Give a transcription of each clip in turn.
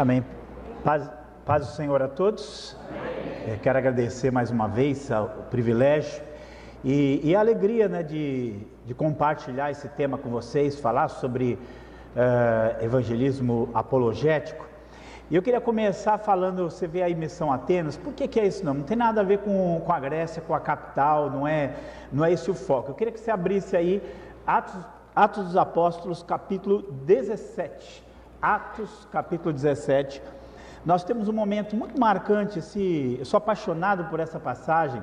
Amém. Paz do Senhor a todos. Quero agradecer mais uma vez o privilégio e a alegria, né, de compartilhar esse tema com vocês, falar sobre evangelismo apologético. E eu queria começar falando, você vê aí Missão Atenas, por que é isso? Não tem nada a ver com a Grécia, com a capital, não é esse o foco. Eu queria que você abrisse aí Atos dos Apóstolos, capítulo 17. Atos, capítulo 17. Nós temos um momento muito marcante, eu sou apaixonado por essa passagem,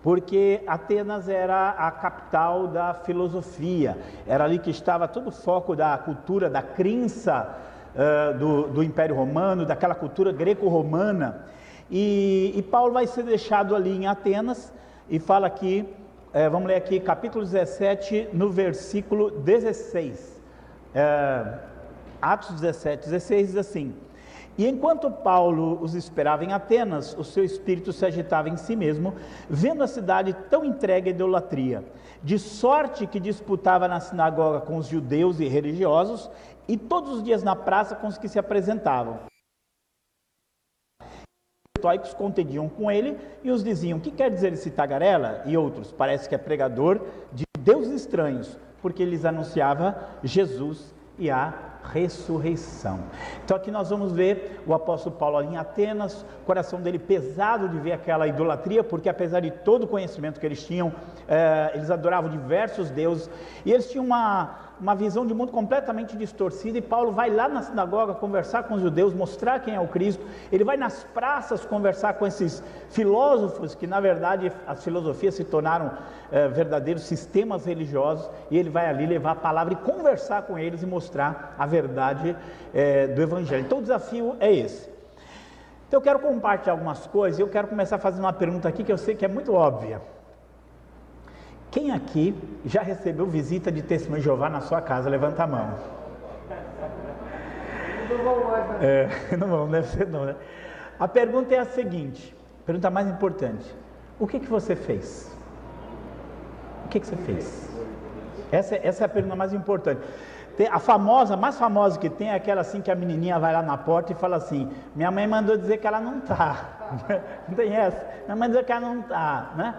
porque Atenas era a capital da filosofia, era ali que estava todo o foco da cultura, da crença do Império Romano, daquela cultura greco-romana, e Paulo vai ser deixado ali em Atenas, e fala aqui, vamos ler aqui, capítulo 17, no versículo 16, Atos 17, 16 diz assim: e enquanto Paulo os esperava em Atenas, o seu espírito se agitava em si mesmo, vendo a cidade tão entregue à idolatria, de sorte que disputava na sinagoga com os judeus e religiosos, e todos os dias na praça com os que se apresentavam. Os estoicos contendiam com ele e os diziam: que quer dizer esse tagarela? E outros: parece que é pregador de deuses estranhos, porque lhes anunciava Jesus e a ressurreição. Então aqui nós vamos ver o apóstolo Paulo ali em Atenas, o coração dele pesado de ver aquela idolatria, porque apesar de todo o conhecimento que eles tinham, eles adoravam diversos deuses, e eles tinham uma visão de mundo completamente distorcida, e Paulo vai lá na sinagoga conversar com os judeus, mostrar quem é o Cristo, ele vai nas praças conversar com esses filósofos, que na verdade as filosofias se tornaram verdadeiros sistemas religiosos, e ele vai ali levar a palavra e conversar com eles e mostrar a verdade do Evangelho. Então o desafio é esse. Então eu quero compartilhar algumas coisas, e eu quero começar fazendo uma pergunta aqui que eu sei que é muito óbvia. Quem aqui já recebeu visita de testemunho de Jeová na sua casa? Levanta a mão. Não deve ser não, né? A pergunta é a seguinte, a pergunta mais importante: o que você fez? O que você fez? Essa é a pergunta mais importante. A mais famosa que tem é aquela assim que a menininha vai lá na porta e fala assim: minha mãe mandou dizer que ela não está. Não tem essa? Minha mãe diz que ela não está, né?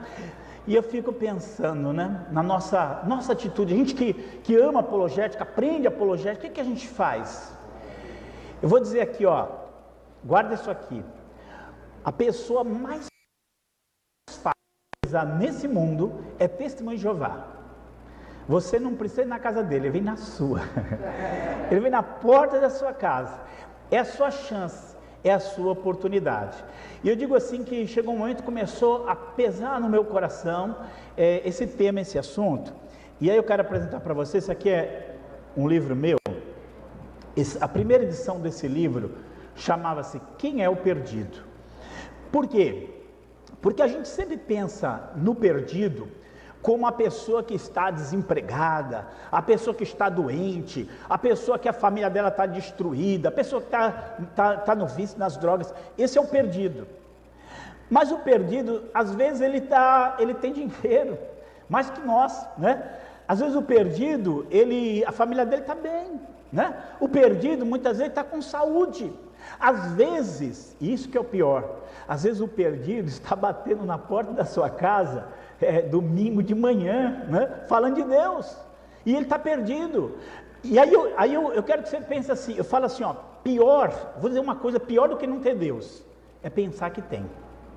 E eu fico pensando, né, na nossa atitude, a gente que ama apologética, aprende apologética, o que a gente faz? Eu vou dizer aqui, guarda isso aqui: a pessoa mais fácil nesse mundo é testemunho de Jeová. Você não precisa ir na casa dele, ele vem na sua, ele vem na porta da sua casa, é a sua chance, é a sua oportunidade. E eu digo assim que chegou um momento que começou a pesar no meu coração esse tema, esse assunto, e aí eu quero apresentar para vocês, isso aqui é um livro meu, a primeira edição desse livro chamava-se Quem é o Perdido? Por quê? Porque a gente sempre pensa no perdido como a pessoa que está desempregada, a pessoa que está doente, a pessoa que a família dela está destruída, a pessoa que está no vício, nas drogas. Esse é o perdido. Mas o perdido, às vezes ele tem dinheiro, mais que nós, né? Às vezes o perdido, a família dele está bem, né? O perdido muitas vezes está com saúde. Às vezes, isso que é o pior, às vezes o perdido está batendo na porta da sua casa, domingo de manhã, né, falando de Deus, e ele está perdido. E aí eu quero que você pense assim, eu falo assim, vou dizer uma coisa: pior do que não ter Deus, é pensar que tem.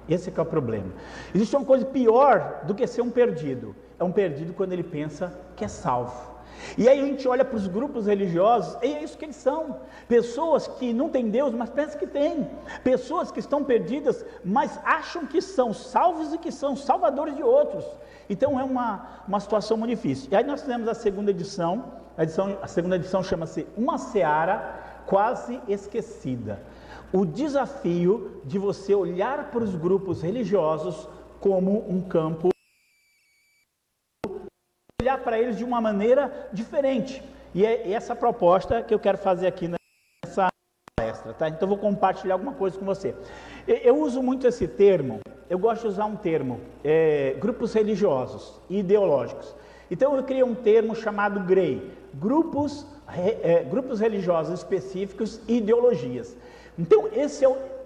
Esse que é o problema. Existe uma coisa pior do que ser um perdido, é um perdido quando ele pensa que é salvo. E aí a gente olha para os grupos religiosos, e é isso que eles são: pessoas que não têm Deus, mas pensam que têm, pessoas que estão perdidas, mas acham que são salvos e que são salvadores de outros. Então é uma situação muito difícil. E aí nós fizemos a segunda edição, a segunda edição chama-se Uma Seara Quase Esquecida. O desafio de você olhar para os grupos religiosos como um campo, olhar para eles de uma maneira diferente, e é essa proposta que eu quero fazer aqui nessa palestra, tá? Então eu vou compartilhar alguma coisa com você. Eu uso muito esse termo, eu gosto de usar um termo, grupos religiosos e ideológicos. Então eu criei um termo chamado GREI, grupos religiosos específicos e ideologias. Então,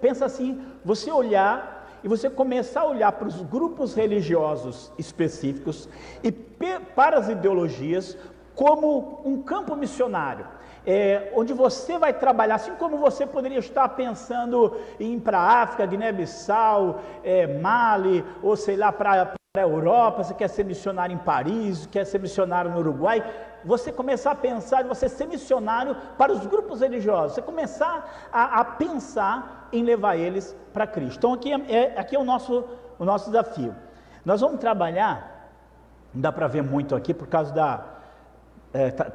pensa assim, você olhar e você começar a olhar para os grupos religiosos específicos e para as ideologias como um campo missionário, onde você vai trabalhar, assim como você poderia estar pensando em ir para a África, Guiné-Bissau, Mali, ou sei lá, para a Europa, você quer ser missionário em Paris, quer ser missionário no Uruguai, você começar a pensar em você ser missionário para os grupos religiosos, você começar a pensar em levar eles para Cristo. Então aqui é o nosso desafio. Nós vamos trabalhar, não dá para ver muito aqui por causa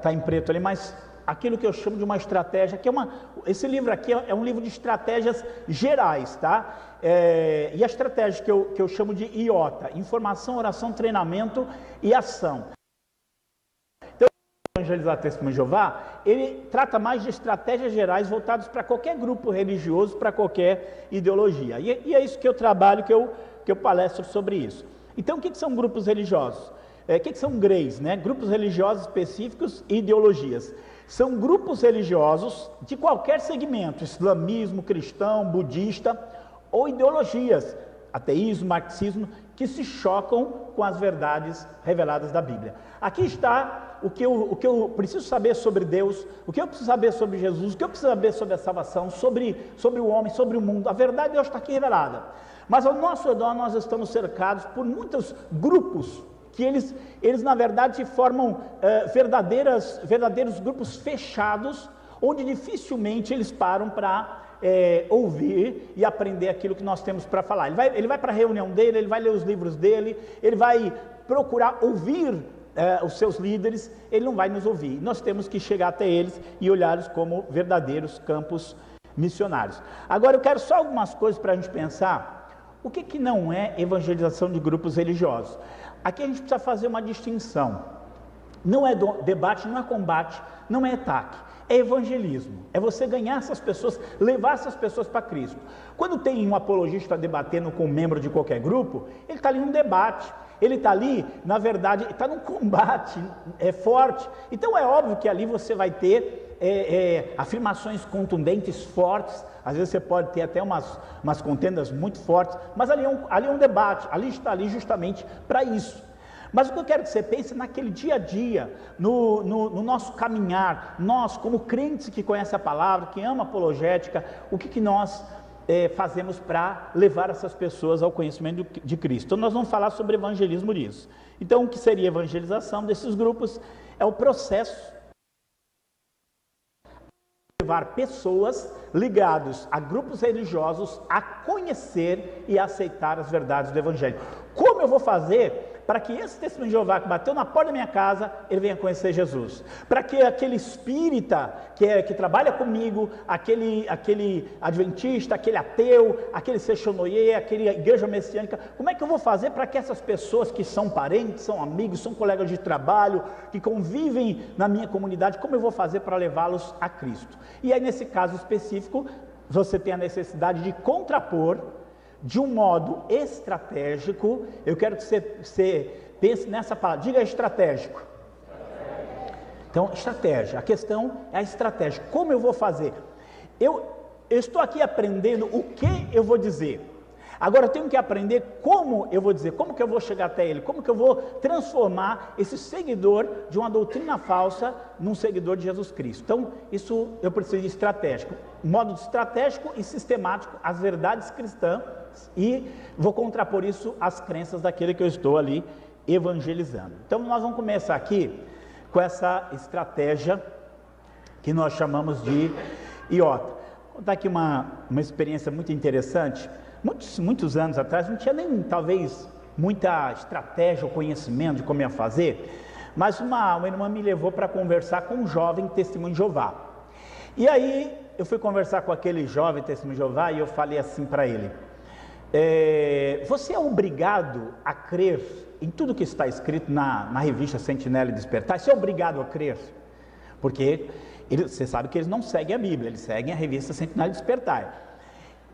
tá em preto ali, mas aquilo que eu chamo de uma estratégia, esse livro aqui é um livro de estratégias gerais, tá? E a estratégia que eu chamo de IOTA, informação, oração, treinamento e ação. Então, o Evangelizar Testemunho de Jeová, ele trata mais de estratégias gerais voltadas para qualquer grupo religioso, para qualquer ideologia. E é isso que eu trabalho, que eu palestro sobre isso. Então, o que são grupos religiosos? O que são GREIs, né? Grupos religiosos específicos e ideologias. São grupos religiosos de qualquer segmento, islamismo, cristão, budista ou ideologias, ateísmo, marxismo, que se chocam com as verdades reveladas da Bíblia. Aqui está o que eu preciso saber sobre Deus, o que eu preciso saber sobre Jesus, o que eu preciso saber sobre a salvação, sobre o homem, sobre o mundo. A verdade de Deus está aqui revelada. Mas ao nosso redor nós estamos cercados por muitos grupos que eles na verdade formam verdadeiros grupos fechados, onde dificilmente eles param para ouvir e aprender aquilo que nós temos para falar. Ele vai para a reunião dele, ele vai ler os livros dele, ele vai procurar ouvir os seus líderes, ele não vai nos ouvir. Nós temos que chegar até eles e olhá-los como verdadeiros campos missionários. Agora eu quero só algumas coisas para a gente pensar. O que não é evangelização de grupos religiosos? Aqui a gente precisa fazer uma distinção. Não é debate, não é combate, não é ataque. É evangelismo. É você ganhar essas pessoas, levar essas pessoas para Cristo. Quando tem um apologista debatendo com um membro de qualquer grupo, ele está ali num debate. Ele está ali, na verdade, está num combate forte. Então é óbvio que ali você vai ter afirmações contundentes, fortes. Às vezes você pode ter até umas contendas muito fortes, mas ali é um debate, ali está ali justamente para isso. Mas o que eu quero que você pense naquele dia a dia, no nosso caminhar, nós como crentes que conhecem a palavra, que ama a apologética, o que nós fazemos para levar essas pessoas ao conhecimento de Cristo. Então nós vamos falar sobre evangelismo disso. Então o que seria a evangelização desses grupos? É o processo levar pessoas ligadas a grupos religiosos a conhecer e aceitar as verdades do Evangelho. Como eu vou fazer para que esse testemunho de Jeová que bateu na porta da minha casa, ele venha conhecer Jesus? Para que aquele espírita que trabalha comigo, aquele adventista, aquele ateu, aquele sechonoye, aquele igreja messiânica, como é que eu vou fazer para que essas pessoas que são parentes, são amigos, são colegas de trabalho, que convivem na minha comunidade, como eu vou fazer para levá-los a Cristo? E aí nesse caso específico, você tem a necessidade de contrapor de um modo estratégico. Eu quero que você pense nessa palavra, diga estratégico. Então, estratégia, a questão é a estratégia, como eu vou fazer? Eu estou aqui aprendendo o que eu vou dizer, agora eu tenho que aprender como eu vou dizer, como que eu vou chegar até ele, como que eu vou transformar esse seguidor de uma doutrina falsa num seguidor de Jesus Cristo. Então, isso eu preciso de estratégico, modo estratégico e sistemático, as verdades cristãs, e vou contrapor isso às crenças daquele que eu estou ali evangelizando. Então nós vamos começar aqui com essa estratégia que nós chamamos de IOTA. Vou contar aqui uma experiência muito interessante. Muitos anos atrás não tinha nem talvez muita estratégia ou conhecimento de como ia fazer, mas uma irmã me levou para conversar com um jovem testemunho de Jeová. E aí eu fui conversar com aquele jovem testemunho de Jeová e eu falei assim para ele: você é obrigado a crer em tudo que está escrito na revista Sentinela e Despertar? Você é obrigado a crer? Porque você sabe que eles não seguem a Bíblia, eles seguem a revista Sentinela e Despertar.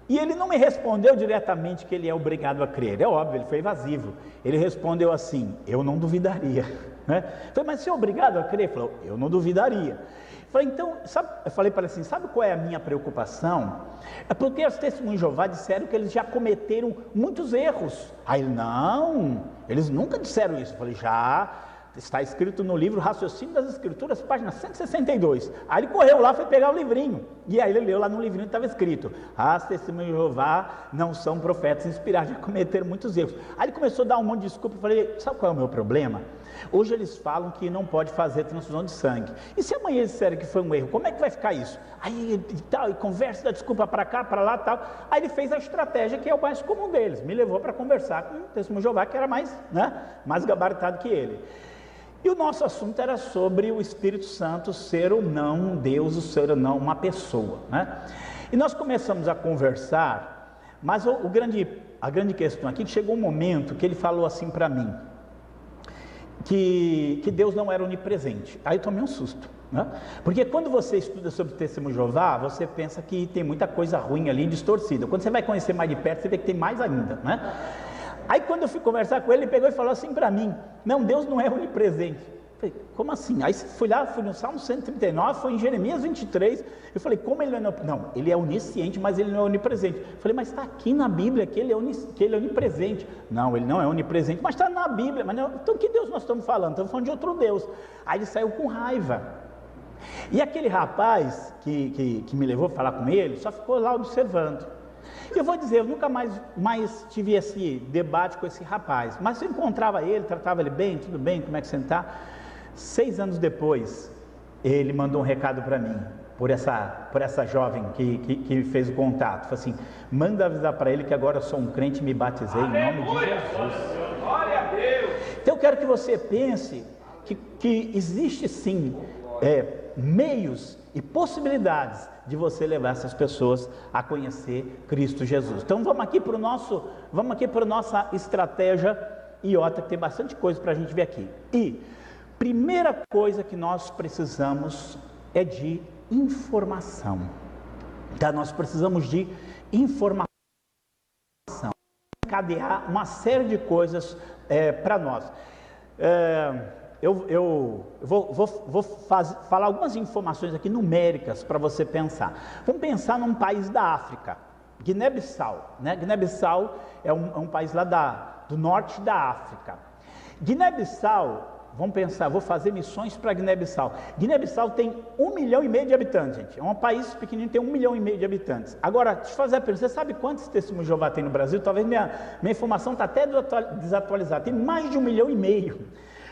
E ele não me respondeu diretamente que ele é obrigado a crer, é óbvio, ele foi evasivo. Ele respondeu assim: eu não duvidaria, né? Eu falei: mas você é obrigado a crer? Ele falou: eu não duvidaria. Eu falei: então, sabe, eu falei para ele assim: sabe qual é a minha preocupação? É porque os testemunhos de Jeová disseram que eles já cometeram muitos erros. Aí ele: não, eles nunca disseram isso. Eu falei: já. Está escrito no livro Raciocínio das Escrituras, página 162. Aí ele correu lá, foi pegar o livrinho. E aí ele leu lá no livrinho que estava escrito: as testemunhas de Jeová não são profetas inspirados, já cometeram muitos erros. Aí ele começou a dar um monte de desculpa. Eu falei: sabe qual é o meu problema? Hoje eles falam que não pode fazer transfusão de sangue. E se amanhã eles disserem que foi um erro, como é que vai ficar isso? Aí e tal, e conversa, dá desculpa para cá, para lá e tal. Aí ele fez a estratégia que é o mais comum deles. Me levou para conversar com o testemunho de Jeová, que era mais gabaritado que ele. E o nosso assunto era sobre o Espírito Santo ser ou não um Deus, ou ser ou não uma pessoa, né? E nós começamos a conversar, mas a grande questão aqui, que chegou um momento que ele falou assim para mim, que Deus não era onipresente. Aí eu tomei um susto, né? Porque quando você estuda sobre o testemunho de Jeová, você pensa que tem muita coisa ruim ali, distorcida. Quando você vai conhecer mais de perto, você vê que tem mais ainda, né? Aí quando eu fui conversar com ele, ele pegou e falou assim para mim: não, Deus não é onipresente. Eu falei: como assim? Aí fui no Salmo 139, foi em Jeremias 23, eu falei: como ele não é? Não, ele é onisciente, mas ele não é onipresente. Eu falei: mas está aqui na Bíblia que ele é onipresente. Não, ele não é onipresente, mas está na Bíblia. Mas não, então que Deus nós estamos falando? Estamos falando de outro Deus. Aí ele saiu com raiva. E aquele rapaz que me levou a falar com ele, só ficou lá observando. E eu vou dizer, eu nunca mais tive esse debate com esse rapaz, mas eu encontrava ele, tratava ele bem, tudo bem, como é que você está? 6 anos depois, ele mandou um recado para mim, por essa jovem que fez o contato. Falou assim: manda avisar para ele que agora eu sou um crente e me batizei em nome de Jesus. Glória a Deus! Então eu quero que você pense que existe sim meios e possibilidades de você levar essas pessoas a conhecer Cristo Jesus. Então vamos aqui para a nossa estratégia IOTA, que tem bastante coisa para a gente ver aqui. E primeira coisa que nós precisamos é de informação. Tá? Nós precisamos de informação, encadear uma série de coisas para nós. Eu vou falar algumas informações aqui numéricas para você pensar. Vamos pensar num país da África, Guiné-Bissau, né? Guiné-Bissau é um país lá do norte da África. Guiné-Bissau, vamos pensar, vou fazer missões para Guiné-Bissau. Guiné-Bissau tem 1,5 milhão de habitantes, gente. É um país pequenininho, tem 1,5 milhão de habitantes. Agora, deixa eu fazer a pergunta: você sabe quantos testemunhos de Jeová tem no Brasil? Talvez minha informação está até desatualizada. Tem mais de 1,5 milhão.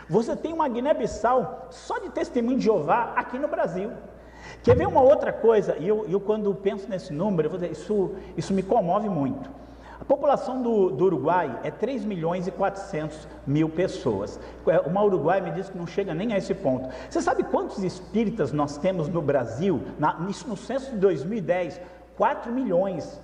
Você tem uma Guiné-Bissau só de testemunho de Jeová aqui no Brasil. Quer ver uma outra coisa? E eu quando penso nesse número, eu vou dizer, isso me comove muito. A população do Uruguai é 3 milhões e 400 mil pessoas. Uma Uruguai me diz que não chega nem a esse ponto. Você sabe quantos espíritas nós temos no Brasil? Isso no censo de 2010, 4 milhões.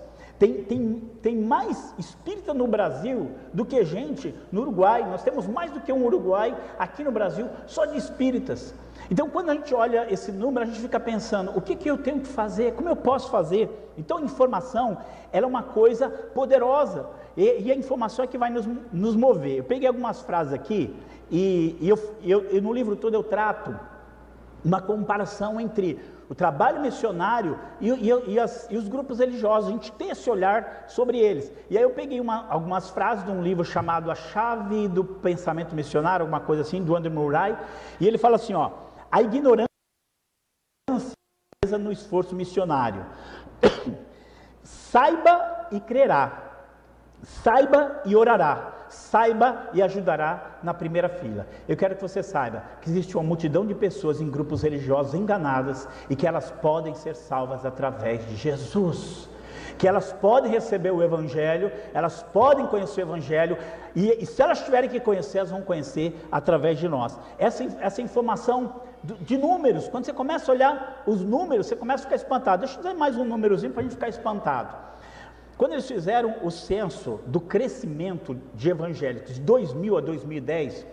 Tem mais espírita no Brasil do que gente no Uruguai. Nós temos mais do que um Uruguai aqui no Brasil, só de espíritas. Então, quando a gente olha esse número, a gente fica pensando: o que eu tenho que fazer? Como eu posso fazer? Então, a informação, ela é uma coisa poderosa. E a informação é que vai nos mover. Eu peguei algumas frases aqui, e no livro todo eu trato uma comparação entre o trabalho missionário e os grupos religiosos. A gente tem esse olhar sobre eles. E aí eu peguei algumas frases de um livro chamado A Chave do Pensamento Missionário, alguma coisa assim, do Andrew Murray, e ele fala assim: a ignorância no esforço missionário. Saiba e crerá, saiba e orará, saiba e ajudará na primeira fila. Eu quero que você saiba que existe uma multidão de pessoas em grupos religiosos enganadas e que elas podem ser salvas através de Jesus, que elas podem receber o Evangelho, elas podem conhecer o Evangelho, e se elas tiverem que conhecer, elas vão conhecer através de nós. Essa informação de números, quando você começa a olhar os números, você começa a ficar espantado. Deixa eu dar mais um númerozinho para a gente ficar espantado. Quando eles fizeram o censo do crescimento de evangélicos de 2000 a 2010,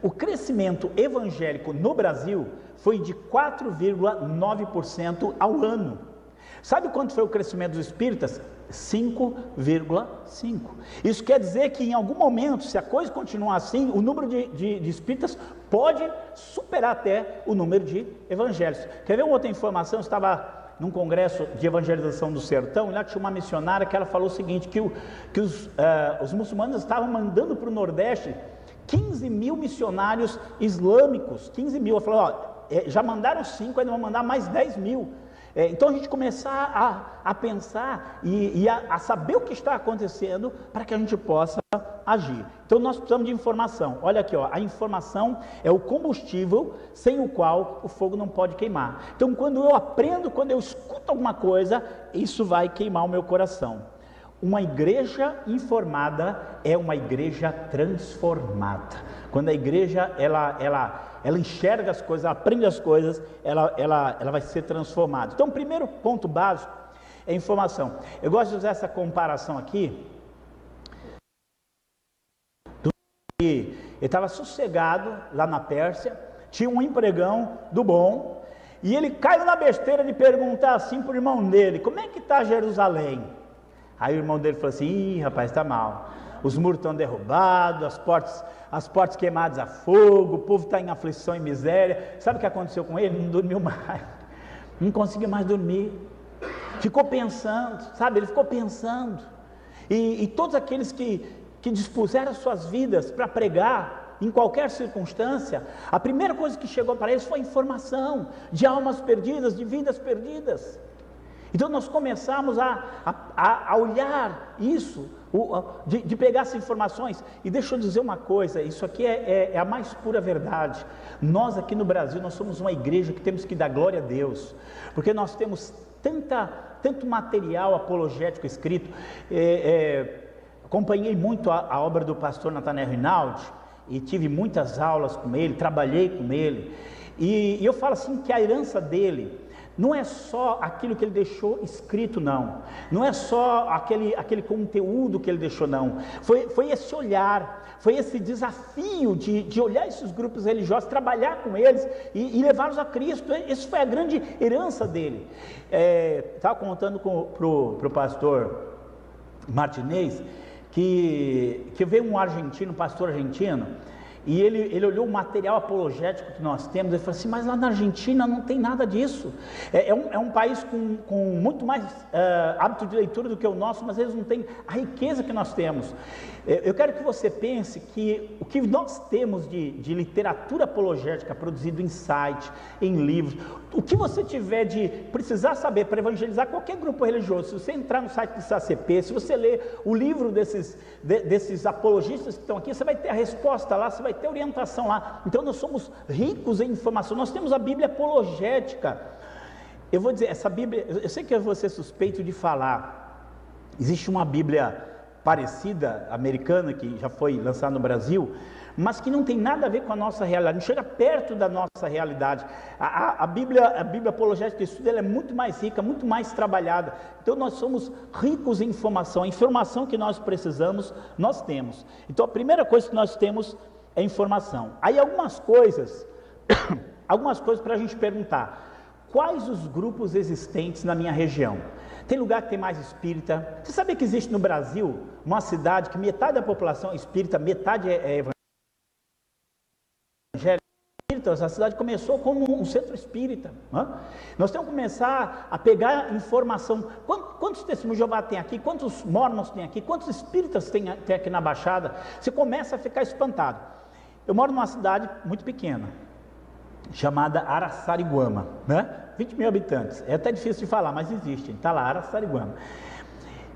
o crescimento evangélico no Brasil foi de 4,9% ao ano. Sabe quanto foi o crescimento dos espíritas? 5,5. Isso quer dizer que em algum momento, se a coisa continuar assim, o número de espíritas pode superar até o número de evangélicos. Quer ver uma outra informação? Eu estava num congresso de evangelização do sertão, e lá tinha uma missionária que ela falou o seguinte, que os muçulmanos estavam mandando para o Nordeste 15 mil missionários islâmicos, 15 mil. Ela falou, ó, já mandaram 5, ainda vão mandar mais 10 mil. Então a gente começar a pensar e a saber o que está acontecendo para que a gente possa agir. Então nós precisamos de informação. Olha aqui, ó, a informação é o combustível sem o qual o fogo não pode queimar. Então quando eu aprendo, quando eu escuto alguma coisa, isso vai queimar o meu coração. Uma igreja informada é uma igreja transformada. Quando a igreja ela enxerga as coisas, ela aprende as coisas, ela vai ser transformada. Então, o primeiro ponto básico é informação. Eu gosto de usar essa comparação aqui. Ele estava sossegado lá na Pérsia, tinha um empregão do bom, e ele caiu na besteira de perguntar assim para o irmão dele: como é que está Jerusalém? Aí o irmão dele falou assim: ih, rapaz, está mal, os muros estão derrubados, as portas queimadas a fogo, o povo está em aflição e miséria. Sabe o que aconteceu com ele? Não dormiu mais, não conseguiu mais dormir, ficou pensando, sabe, ele ficou pensando, e todos aqueles que dispuseram as suas vidas para pregar, em qualquer circunstância, a primeira coisa que chegou para eles foi informação de almas perdidas, de vidas perdidas. Então nós começamos a olhar isso, de pegar essas informações. E deixa eu dizer uma coisa, isso aqui é a mais pura verdade. Nós aqui no Brasil, nós somos uma igreja que temos que dar glória a Deus, porque nós temos tanto material apologético escrito. Acompanhei muito a obra do pastor Nathanael Rinaldi, e tive muitas aulas com ele, trabalhei com ele, e eu falo assim que a herança dele não é só aquilo que ele deixou escrito, não é só aquele conteúdo que ele deixou, não, foi esse olhar, foi esse desafio de olhar esses grupos religiosos, trabalhar com eles e levá-los a Cristo. Isso foi a grande herança dele. Estava contando para o pastor Martinez, que veio um argentino, um pastor argentino, e ele olhou o material apologético que nós temos, ele falou assim: mas lá na Argentina não tem nada disso, é um país com muito mais hábito de leitura do que o nosso, mas eles não têm a riqueza que nós temos. Eu quero que você pense que o que nós temos de literatura apologética produzido em site, em livros, o que você tiver de precisar saber para evangelizar qualquer grupo religioso, se você entrar no site do SACP, se você ler o livro desses apologistas que estão aqui, você vai ter a resposta lá, você vai ter orientação lá. Então nós somos ricos em informação, nós temos a Bíblia apologética. Eu vou dizer, essa Bíblia, eu sei que eu vou ser suspeito de falar, existe uma Bíblia parecida, americana, que já foi lançada no Brasil, mas que não tem nada a ver com a nossa realidade, não chega perto da nossa realidade. A Bíblia apologética que estuda, ela é muito mais rica, muito mais trabalhada. Então nós somos ricos em informação, a informação que nós precisamos, nós temos. Então a primeira coisa que nós temos é informação. Aí algumas coisas para a gente perguntar: quais os grupos existentes na minha região? Tem lugar que tem mais espírita? Você sabia que existe no Brasil uma cidade que metade da população é espírita, metade é evangélica? Essa cidade começou como um centro espírita. Nós temos que começar a pegar informação. Quantos testemunhos de Jeová tem aqui? Quantos mormons tem aqui? Quantos espíritas tem aqui na Baixada? Você começa a ficar espantado. Eu moro numa cidade muito pequena, chamada Araçariguama, 20 mil habitantes, é até difícil de falar, mas existe, está lá, Araçariguama.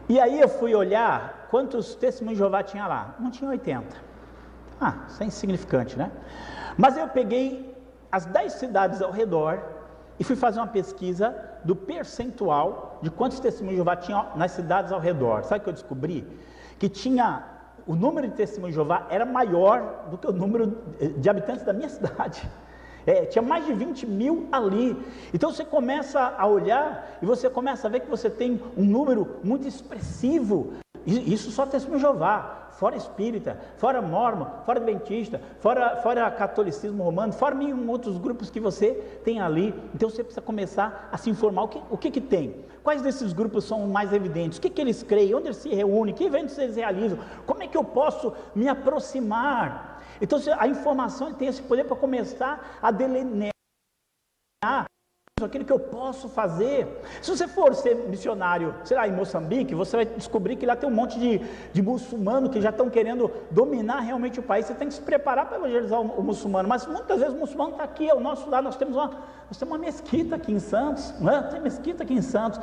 E aí eu fui olhar quantos testemunhos de Jeová tinha lá, não tinha 80, isso é insignificante, né? Mas eu peguei as 10 cidades ao redor e fui fazer uma pesquisa do percentual de quantos testemunhos de Jeová tinha nas cidades ao redor. Sabe o que eu descobri? Que o número de testemunhos de Jeová era maior do que o número de habitantes da minha cidade. Tinha mais de 20 mil ali. Então você começa a olhar e você começa a ver que você tem um número muito expressivo Isso só Testemunho de Jeová, fora espírita, fora mórmon, fora adventista, fora catolicismo romano, fora mil outros grupos que você tem ali. Então você precisa começar a se informar o que tem. Quais desses grupos são mais evidentes? O que eles creem? Onde eles se reúnem? Que eventos eles realizam? Como é que eu posso me aproximar? Então a informação tem esse poder para começar a delinear aquilo que eu posso fazer. Se você for ser missionário, sei lá, em Moçambique, você vai descobrir que lá tem um monte de muçulmanos que já estão querendo dominar realmente o país. Você tem que se preparar para evangelizar o muçulmano, mas muitas vezes o muçulmano está aqui ao nosso lado. Nós temos uma mesquita aqui em Santos, não é? Tem mesquita aqui em Santos,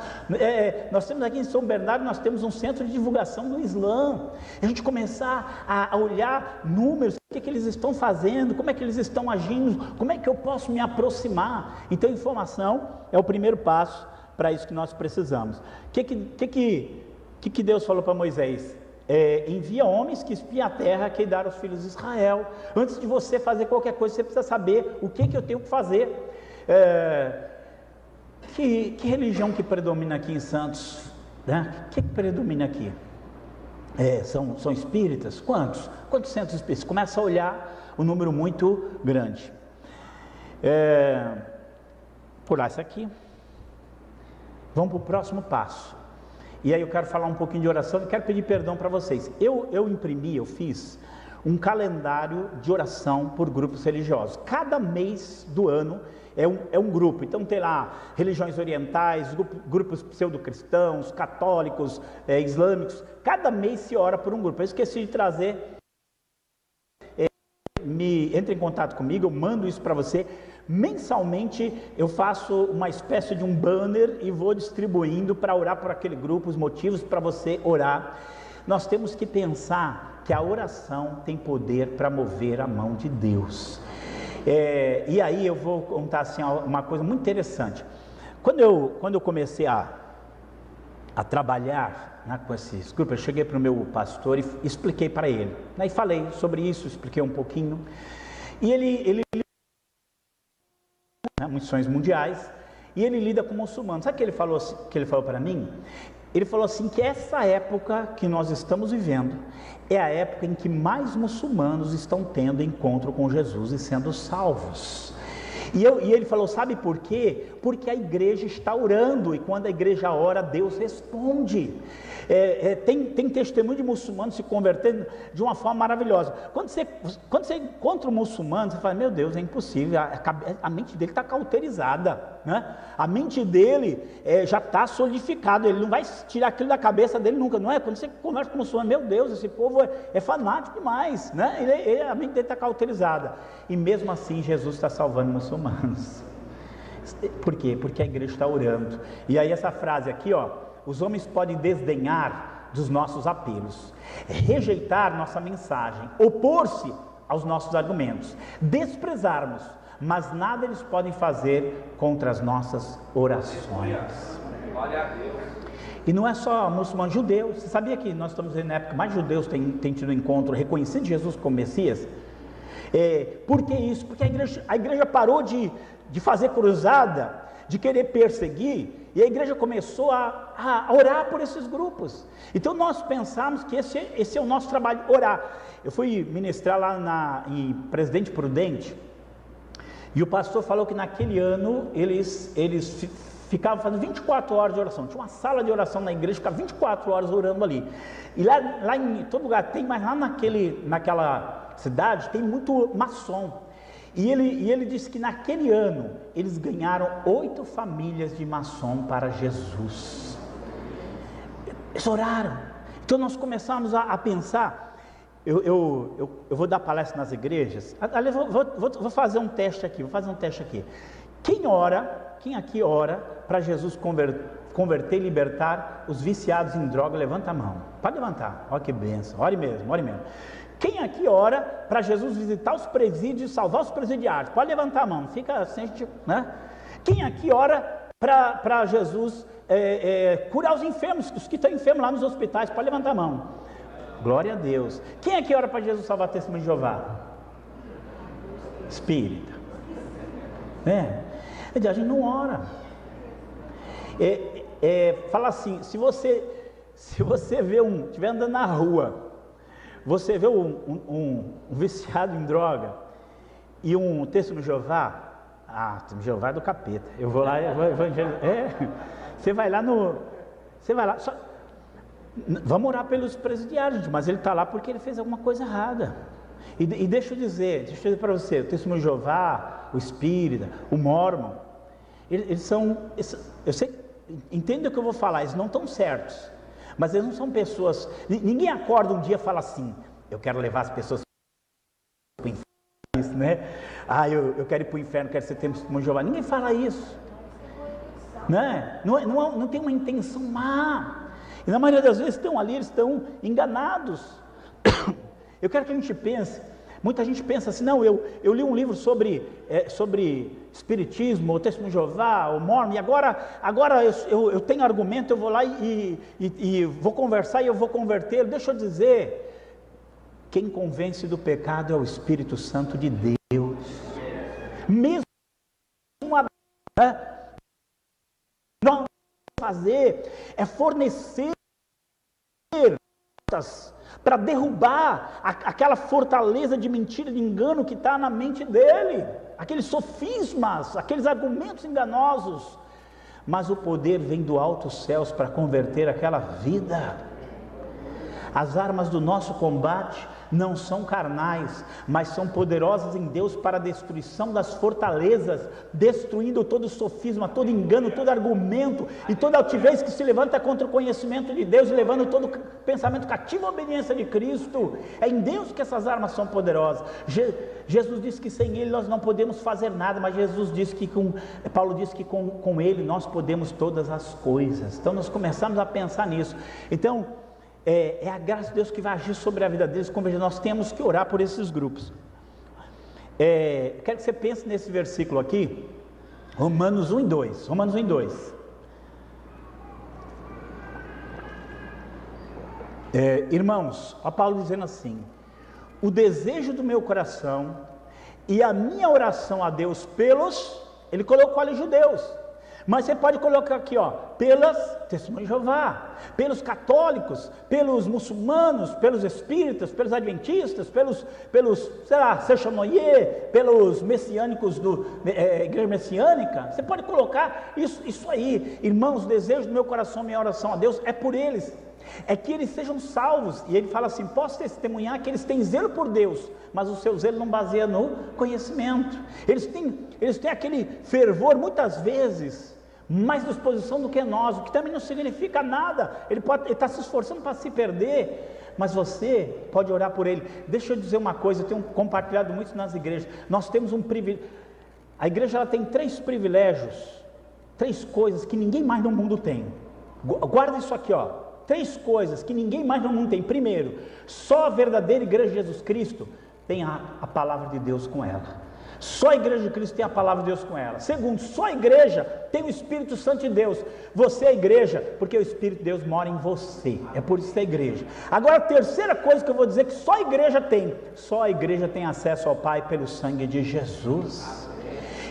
nós temos aqui em São Bernardo, nós temos um centro de divulgação do Islã. A gente começar a olhar números, o que eles estão fazendo, como é que eles estão agindo, como é que eu posso me aproximar. Então informação é o primeiro passo para isso que nós precisamos. O que Deus falou para Moisés? Envia homens que espiem a terra que dar aos filhos de Israel. Antes de você fazer qualquer coisa, você precisa saber o que eu tenho que fazer. Que religião que predomina aqui em Santos? Né? O que predomina aqui? São espíritas? Quantos centros espíritas? Começa a olhar um número muito grande. Pular isso aqui. Vamos para o próximo passo. E aí eu quero falar um pouquinho de oração e quero pedir perdão para vocês. Eu fiz um calendário de oração por grupos religiosos. Cada mês do ano é um grupo. Então tem lá religiões orientais, grupos pseudo-cristãos, católicos, islâmicos. Cada mês se ora por um grupo. Eu esqueci de trazer. Entre em contato comigo, eu mando isso para você. Mensalmente eu faço uma espécie de um banner e vou distribuindo para orar por aquele grupo, os motivos para você orar. Nós temos que pensar que a oração tem poder para mover a mão de Deus. E aí eu vou contar assim, uma coisa muito interessante. Quando eu comecei a trabalhar, né, com esses grupos, eu cheguei para o meu pastor e expliquei para ele, né, e falei sobre isso, expliquei um pouquinho, e ele missões mundiais, e ele lida com muçulmanos. Sabe o que ele falou para mim? Ele falou assim, que essa época que nós estamos vivendo é a época em que mais muçulmanos estão tendo encontro com Jesus e sendo salvos. E ele falou, sabe por quê? Porque a igreja está orando, e quando a igreja ora, Deus responde. Tem testemunho de muçulmanos se convertendo de uma forma maravilhosa. Quando você encontra um muçulmano, você fala, meu Deus, é impossível, a mente dele está cauterizada, né? A mente dele já está solidificada, ele não vai tirar aquilo da cabeça dele nunca, não é? Quando você conversa com um muçulmano, meu Deus, esse povo é fanático demais, né? A mente dele está cauterizada, e mesmo assim Jesus está salvando muçulmanos. Por quê? Porque a igreja está orando. E aí essa frase aqui, os homens podem desdenhar dos nossos apelos, rejeitar nossa mensagem, opor-se aos nossos argumentos, desprezarmos, mas nada eles podem fazer contra as nossas orações. Glória a Deus. E não é só muçulmanos, judeus. Você sabia que nós estamos na época mais judeus têm tido encontro reconhecendo Jesus como Messias? Por que isso? Porque a igreja parou de fazer cruzada, de querer perseguir, e a igreja começou a orar por esses grupos. Então nós pensamos que esse é o nosso trabalho, orar. Eu fui ministrar lá em Presidente Prudente, e o pastor falou que naquele ano eles ficavam fazendo 24 horas de oração. Tinha uma sala de oração na igreja, ficava 24 horas orando ali. E lá em todo lugar tem, mas lá naquela cidade tem muito maçom. E ele disse que naquele ano eles ganharam 8 famílias de maçom para Jesus. Eles oraram. Então nós começamos a pensar. Eu vou dar palestra nas igrejas. Aliás, vou fazer um teste aqui. Quem aqui ora para Jesus converter e libertar os viciados em droga? Levanta a mão. Pode levantar. Olha que bênção. Ore mesmo. Quem aqui ora para Jesus visitar os presídios e salvar os presidiários? Pode levantar a mão, fica assim, né? Quem aqui ora para Jesus curar os enfermos, os que estão enfermos lá nos hospitais? Pode levantar a mão. Glória a Deus. Quem aqui ora para Jesus salvar Testemunho de Jeová? Espírita. A gente não ora. Fala assim, se você Se você estiver andando na rua, você vê um viciado em droga e um testemunho de Jeová, testemunho de Jeová é do capeta, eu vou lá e vou evangelizar. Você vai lá, vamos orar pelos presidiários, gente, mas ele está lá porque ele fez alguma coisa errada. E deixa eu dizer para você, o testemunho de Jeová, o espírita, o Mormon, eles são, eu sei, entenda o que eu vou falar, eles não estão certos, mas eles não são pessoas, ninguém acorda um dia e fala assim, eu quero levar as pessoas para o inferno, né? Eu quero ir para o inferno, quero ser testemunho de Jeová. Ninguém fala isso, né? Não tem uma intenção má, e na maioria das vezes estão ali, eles estão enganados. Eu quero que a gente pense, muita gente pensa assim, não, eu li um livro sobre espiritismo, o testemunho de Jeová, o Mormon, e agora eu tenho argumento, eu vou lá e vou conversar e eu vou converter. Deixa eu dizer, quem convence do pecado é o Espírito Santo de Deus. Mesmo nós fazer é fornecer para derrubar aquela fortaleza de mentira, de engano que está na mente dele, aqueles sofismas, aqueles argumentos enganosos, mas o poder vem do alto céus para converter aquela vida. As armas do nosso combate não são carnais, mas são poderosas em Deus para a destruição das fortalezas, destruindo todo sofisma, todo engano, todo argumento e toda altivez que se levanta contra o conhecimento de Deus, e levando todo pensamento cativo à obediência de Cristo. É em Deus que essas armas são poderosas. Jesus disse que sem Ele nós não podemos fazer nada, mas Paulo disse que com Ele nós podemos todas as coisas. Então nós começamos a pensar nisso. Então é a graça de Deus que vai agir sobre a vida deles. Como nós temos que orar por esses grupos. Quero que você pense nesse versículo aqui, Romanos 1 e 2. Romanos 1 e 2. Irmãos, ó Paulo dizendo assim: o desejo do meu coração e a minha oração a Deus ele colocou ali judeus, mas você pode colocar aqui, pelas testemunhas de Jeová, pelos católicos, pelos muçulmanos, pelos espíritas, pelos adventistas, pelos sei lá, Sechonoye, pelos messiânicos igreja messiânica. Você pode colocar isso aí. Irmãos, o desejo do meu coração, minha oração a Deus é por eles, é que eles sejam salvos. E ele fala assim: posso testemunhar que eles têm zelo por Deus, mas o seu zelo não baseia no conhecimento. Eles têm aquele fervor, muitas vezes mais disposição do que nós, o que também não significa nada. Ele está se esforçando para se perder, mas você pode orar por ele. Deixa eu dizer uma coisa, eu tenho compartilhado muito nas igrejas. Nós temos um privilégio. A igreja ela tem 3 privilégios, 3 coisas que ninguém mais no mundo tem. Guarda isso aqui, 3 coisas que ninguém mais no mundo tem. Primeiro, só a verdadeira igreja de Jesus Cristo tem a palavra de Deus com ela. Só a igreja de Cristo tem a palavra de Deus com ela. Segundo, só a igreja tem o Espírito Santo de Deus. Você é a igreja porque o Espírito de Deus mora em você. É por isso que é a igreja. Agora, a terceira coisa que eu vou dizer que só a igreja tem acesso ao Pai pelo sangue de Jesus.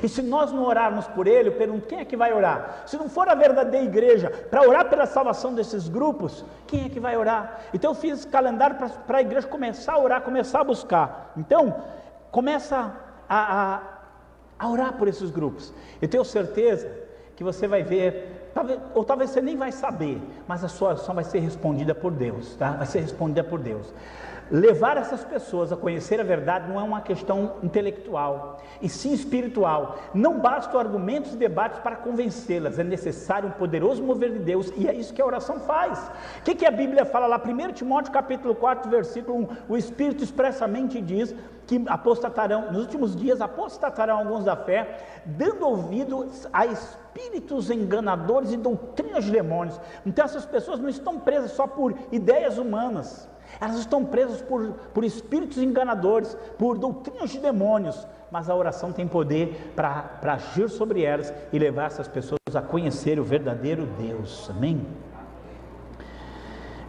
E se nós não orarmos por ele, eu pergunto: quem é que vai orar? Se não for a verdadeira igreja para orar pela salvação desses grupos, quem é que vai orar? Então eu fiz calendário para a igreja começar a orar, começar a buscar. Então, começa a orar por esses grupos. Eu tenho certeza que você vai ver, talvez você nem vai saber, mas a sua oração vai ser respondida por Deus, tá? Vai ser respondida por Deus. Levar essas pessoas a conhecer a verdade não é uma questão intelectual, e sim espiritual. Não bastam argumentos e debates para convencê-las, é necessário um poderoso mover de Deus, e é isso que a oração faz. O que a Bíblia fala lá? 1 Timóteo capítulo 4, versículo 1, o Espírito expressamente diz que nos últimos dias apostatarão alguns da fé, dando ouvido a espíritos enganadores e doutrinas de demônios. Então essas pessoas não estão presas só por ideias humanas, elas estão presas por espíritos enganadores, por doutrinas de demônios, mas a oração tem poder para agir sobre elas e levar essas pessoas a conhecer o verdadeiro Deus. Amém?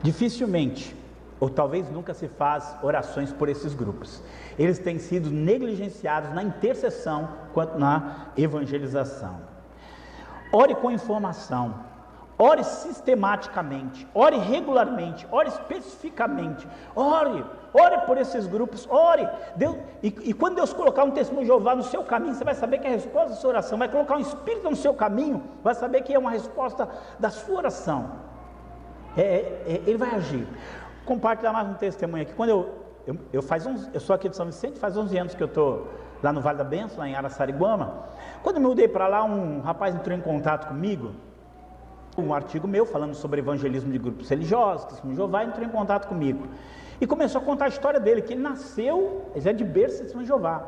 Dificilmente, ou talvez nunca, se faz orações por esses grupos. Eles têm sido negligenciados na intercessão quanto na evangelização. Ore com informação, ore sistematicamente, ore regularmente, ore especificamente, ore por esses grupos, ore. Deus, e quando Deus colocar um testemunho de Jeová no seu caminho, você vai saber que é a resposta da sua oração. Vai colocar um espírito no seu caminho, vai saber que é uma resposta da sua oração. Ele vai agir. Compartilhar mais um testemunho aqui. Quando eu sou aqui de São Vicente, faz 11 anos que eu estou lá no Vale da Bênção, lá em Araçariguama. Quando eu me mudei para lá, um rapaz entrou em contato comigo, um artigo meu falando sobre evangelismo de grupos religiosos, testemunho de Jeová, entrou em contato comigo e começou a contar a história dele, que ele nasceu, ele é de berço de testemunho de Jeová,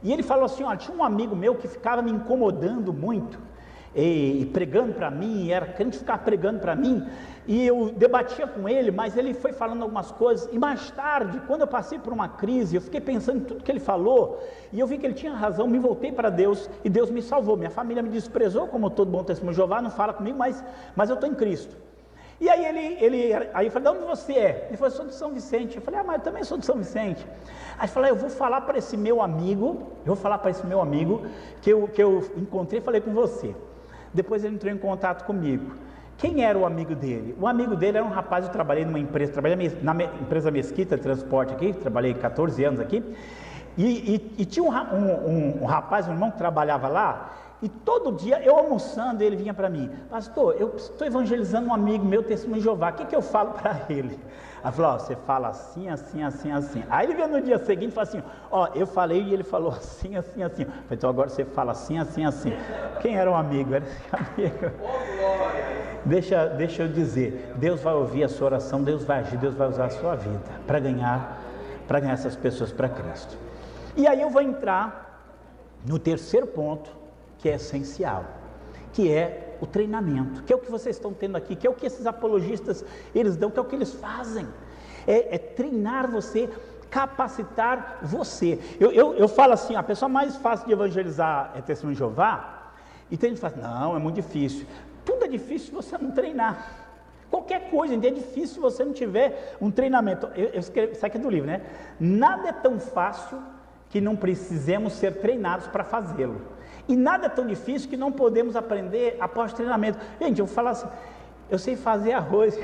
e ele falou assim, olha, tinha um amigo meu que ficava me incomodando muito, e pregando para mim, era crente, ficar pregando para mim, e eu debatia com ele, mas ele foi falando algumas coisas, e mais tarde, quando eu passei por uma crise, eu fiquei pensando em tudo que ele falou, e eu vi que ele tinha razão, me voltei para Deus, e Deus me salvou. Minha família me desprezou, como todo bom testemunho de Jeová, não fala comigo, mas eu estou em Cristo. E aí aí eu falei, de onde você é? Ele falou, eu sou de São Vicente. Eu falei, mas eu também sou de São Vicente. Aí eu falei, eu vou falar para esse meu amigo, que eu encontrei e falei com você. Depois ele entrou em contato comigo. Quem era o amigo dele? O amigo dele era um rapaz, eu trabalhei numa empresa, trabalhei na empresa Mesquita de transporte aqui, trabalhei 14 anos aqui, e tinha um rapaz, um irmão que trabalhava lá, e todo dia, eu almoçando, ele vinha para mim, pastor, eu estou evangelizando um amigo meu, testemunho de Jeová, o que eu falo para ele? Aí falou, você fala assim, assim, assim, assim. Aí ele veio no dia seguinte e falou assim, eu falei e ele falou assim, assim, assim. Eu falei, então agora você fala assim, assim, assim. Quem era o amigo? Era esse amigo. Deixa eu dizer, Deus vai ouvir a sua oração, Deus vai agir, Deus vai usar a sua vida para ganhar essas pessoas para Cristo. E aí eu vou entrar no terceiro ponto, que é essencial, que é o treinamento, que é o que vocês estão tendo aqui, que é o que esses apologistas eles dão, que é o que eles fazem, é treinar você, capacitar você. Eu falo assim, a pessoa mais fácil de evangelizar é testemunho de Jeová, e tem gente que fala, não, é muito difícil. Tudo é difícil se você não treinar. Qualquer coisa, é difícil se você não tiver um treinamento. Eu escrevo, isso aqui é do livro, né? Nada é tão fácil que não precisemos ser treinados para fazê-lo. E nada é tão difícil que não podemos aprender após treinamento. Gente, eu vou falar assim, eu sei fazer arroz.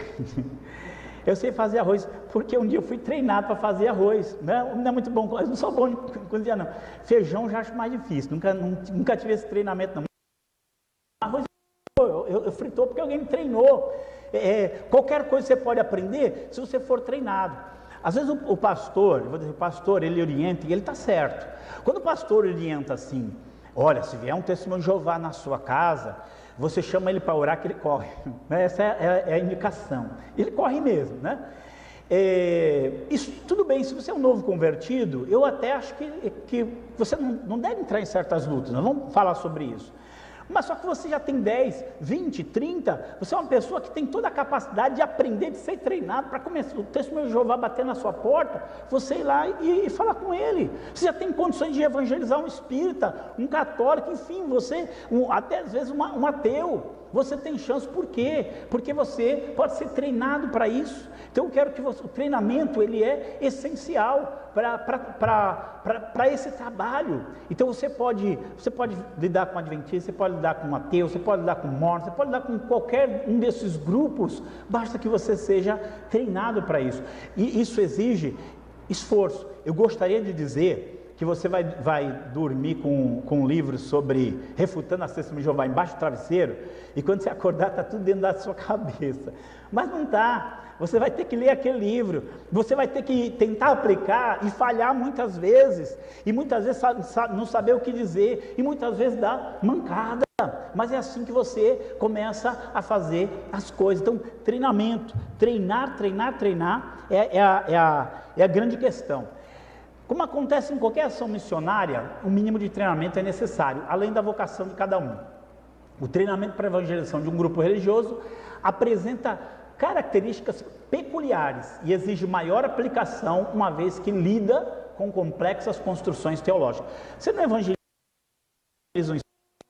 Eu sei fazer arroz, porque um dia eu fui treinado para fazer arroz. Não é muito bom, eu não sou bom em cozinhar não. Feijão já acho mais difícil, nunca tive esse treinamento não. Arroz eu fritou porque alguém me treinou. Qualquer coisa você pode aprender se você for treinado. Às vezes o pastor, ele orienta e ele está certo. Quando o pastor orienta assim, olha, se vier um testemunho de Jeová na sua casa, você chama ele para orar que ele corre. Essa é a indicação. Ele corre mesmo, né? Isso tudo bem, se você é um novo convertido, eu até acho que você não deve entrar em certas lutas, nós vamos falar sobre isso. Mas só que você já tem 10, 20, 30, você é uma pessoa que tem toda a capacidade de aprender, de ser treinado, para começar o testemunho de Jeová bater na sua porta, você ir lá e falar com ele. Você já tem condições de evangelizar um espírita, um católico, enfim, até às vezes um ateu. Você tem chance, por quê? Porque você pode ser treinado para isso. Então eu quero que o treinamento ele é essencial para esse trabalho. Então você pode lidar com adventista, você pode lidar com ateu, você pode lidar com mormon, você pode lidar com qualquer um desses grupos, basta que você seja treinado para isso. E isso exige esforço. Eu gostaria de dizer que você vai dormir com um livro sobre refutando as testemunhas de Jeová embaixo do travesseiro, e quando você acordar está tudo dentro da sua cabeça, mas não está. Você vai ter que ler aquele livro, você vai ter que tentar aplicar e falhar muitas vezes, e muitas vezes não saber o que dizer, e muitas vezes dá mancada, mas é assim que você começa a fazer as coisas. Então treinamento, treinar é a grande questão. Como acontece em qualquer ação missionária, o mínimo de treinamento é necessário, além da vocação de cada um. O treinamento para a evangelização de um grupo religioso apresenta características peculiares e exige maior aplicação, uma vez que lida com complexas construções teológicas. Você não evangeliza um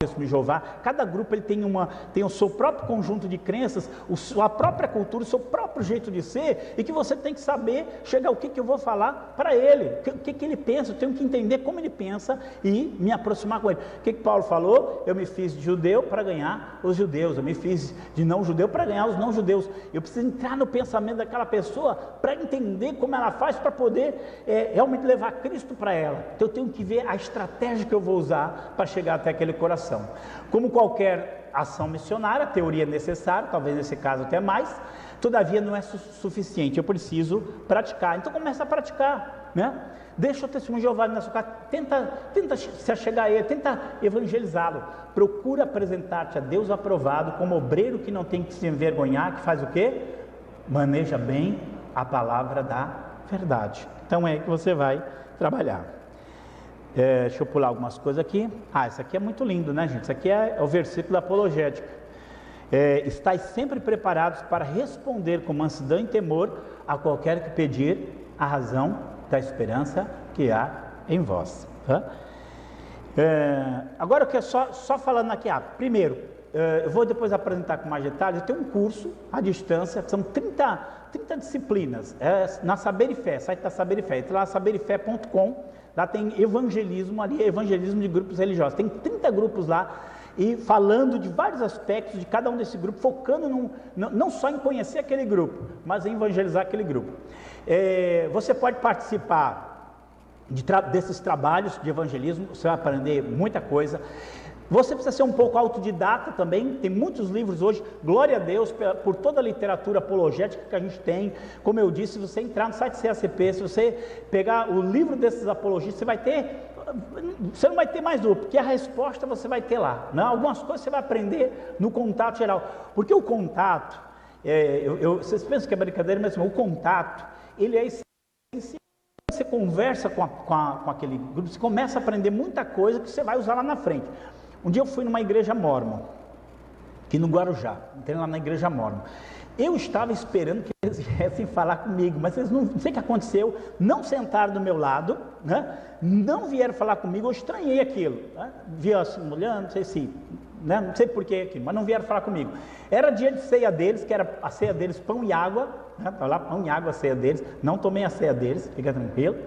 Testemunho de Jeová, cada grupo ele tem o seu próprio conjunto de crenças, a própria cultura, o seu próprio jeito de ser, e que você tem que saber chegar o que eu vou falar para ele, o que ele pensa. Eu tenho que entender como ele pensa e me aproximar com ele. O que Paulo falou? Eu me fiz de judeu para ganhar os judeus, eu me fiz de não judeu para ganhar os não judeus. Eu preciso entrar no pensamento daquela pessoa para entender como ela faz, para poder realmente levar Cristo para ela. Então eu tenho que ver a estratégia que eu vou usar para chegar até aquele coração. Como qualquer ação missionária, a teoria é necessária, talvez nesse caso até mais, todavia não é suficiente, eu preciso praticar. Então começa a praticar, né? Deixa o testemunho de Jeová na sua casa, tenta se achegar a ele, tenta evangelizá-lo, procura apresentar-te a Deus aprovado, como obreiro que não tem que se envergonhar, que faz o quê? Maneja bem a palavra da verdade. Então é aí que você vai trabalhar. Deixa eu pular algumas coisas aqui. Isso aqui é muito lindo, né, gente? Isso aqui é o versículo da apologética. Estais sempre preparados para responder com mansidão e temor a qualquer que pedir a razão da esperança que há em vós. Tá? Agora eu quero só falando aqui, primeiro, eu vou depois apresentar com mais detalhes. Eu tenho um curso à distância, são 30 disciplinas, na Saber e Fé, site da Saber e Fé. Entra lá, saberefé.com. Lá tem evangelismo, ali é evangelismo de grupos religiosos, tem 30 grupos lá, e falando de vários aspectos de cada um desses grupos, focando não só em conhecer aquele grupo, mas em evangelizar aquele grupo. Você pode participar desses trabalhos de evangelismo, você vai aprender muita coisa. Você precisa ser um pouco autodidata também, tem muitos livros hoje, glória a Deus por toda a literatura apologética que a gente tem. Como eu disse, se você entrar no site CACP, se você pegar o livro desses apologistas, você não vai ter mais dúvida, porque a resposta você vai ter lá, né? Algumas coisas você vai aprender no contato geral, porque o contato, vocês pensam que é brincadeira, mas o contato, ele é essencial. Você conversa com aquele grupo, você começa a aprender muita coisa que você vai usar lá na frente. Um dia eu fui numa igreja mórmon, aqui no Guarujá, entrei lá na igreja mórmon. Eu estava esperando que eles viessem falar comigo, mas eles não sei o que aconteceu, não sentaram do meu lado, né? Não vieram falar comigo, eu estranhei aquilo, né? Vi assim, olhando, não sei se, né? Não sei porquê aquilo, mas não vieram falar comigo. Era dia de ceia deles, que era a ceia deles, pão e água, né? Estava lá, pão e água, a ceia deles, não tomei a ceia deles, fica tranquilo.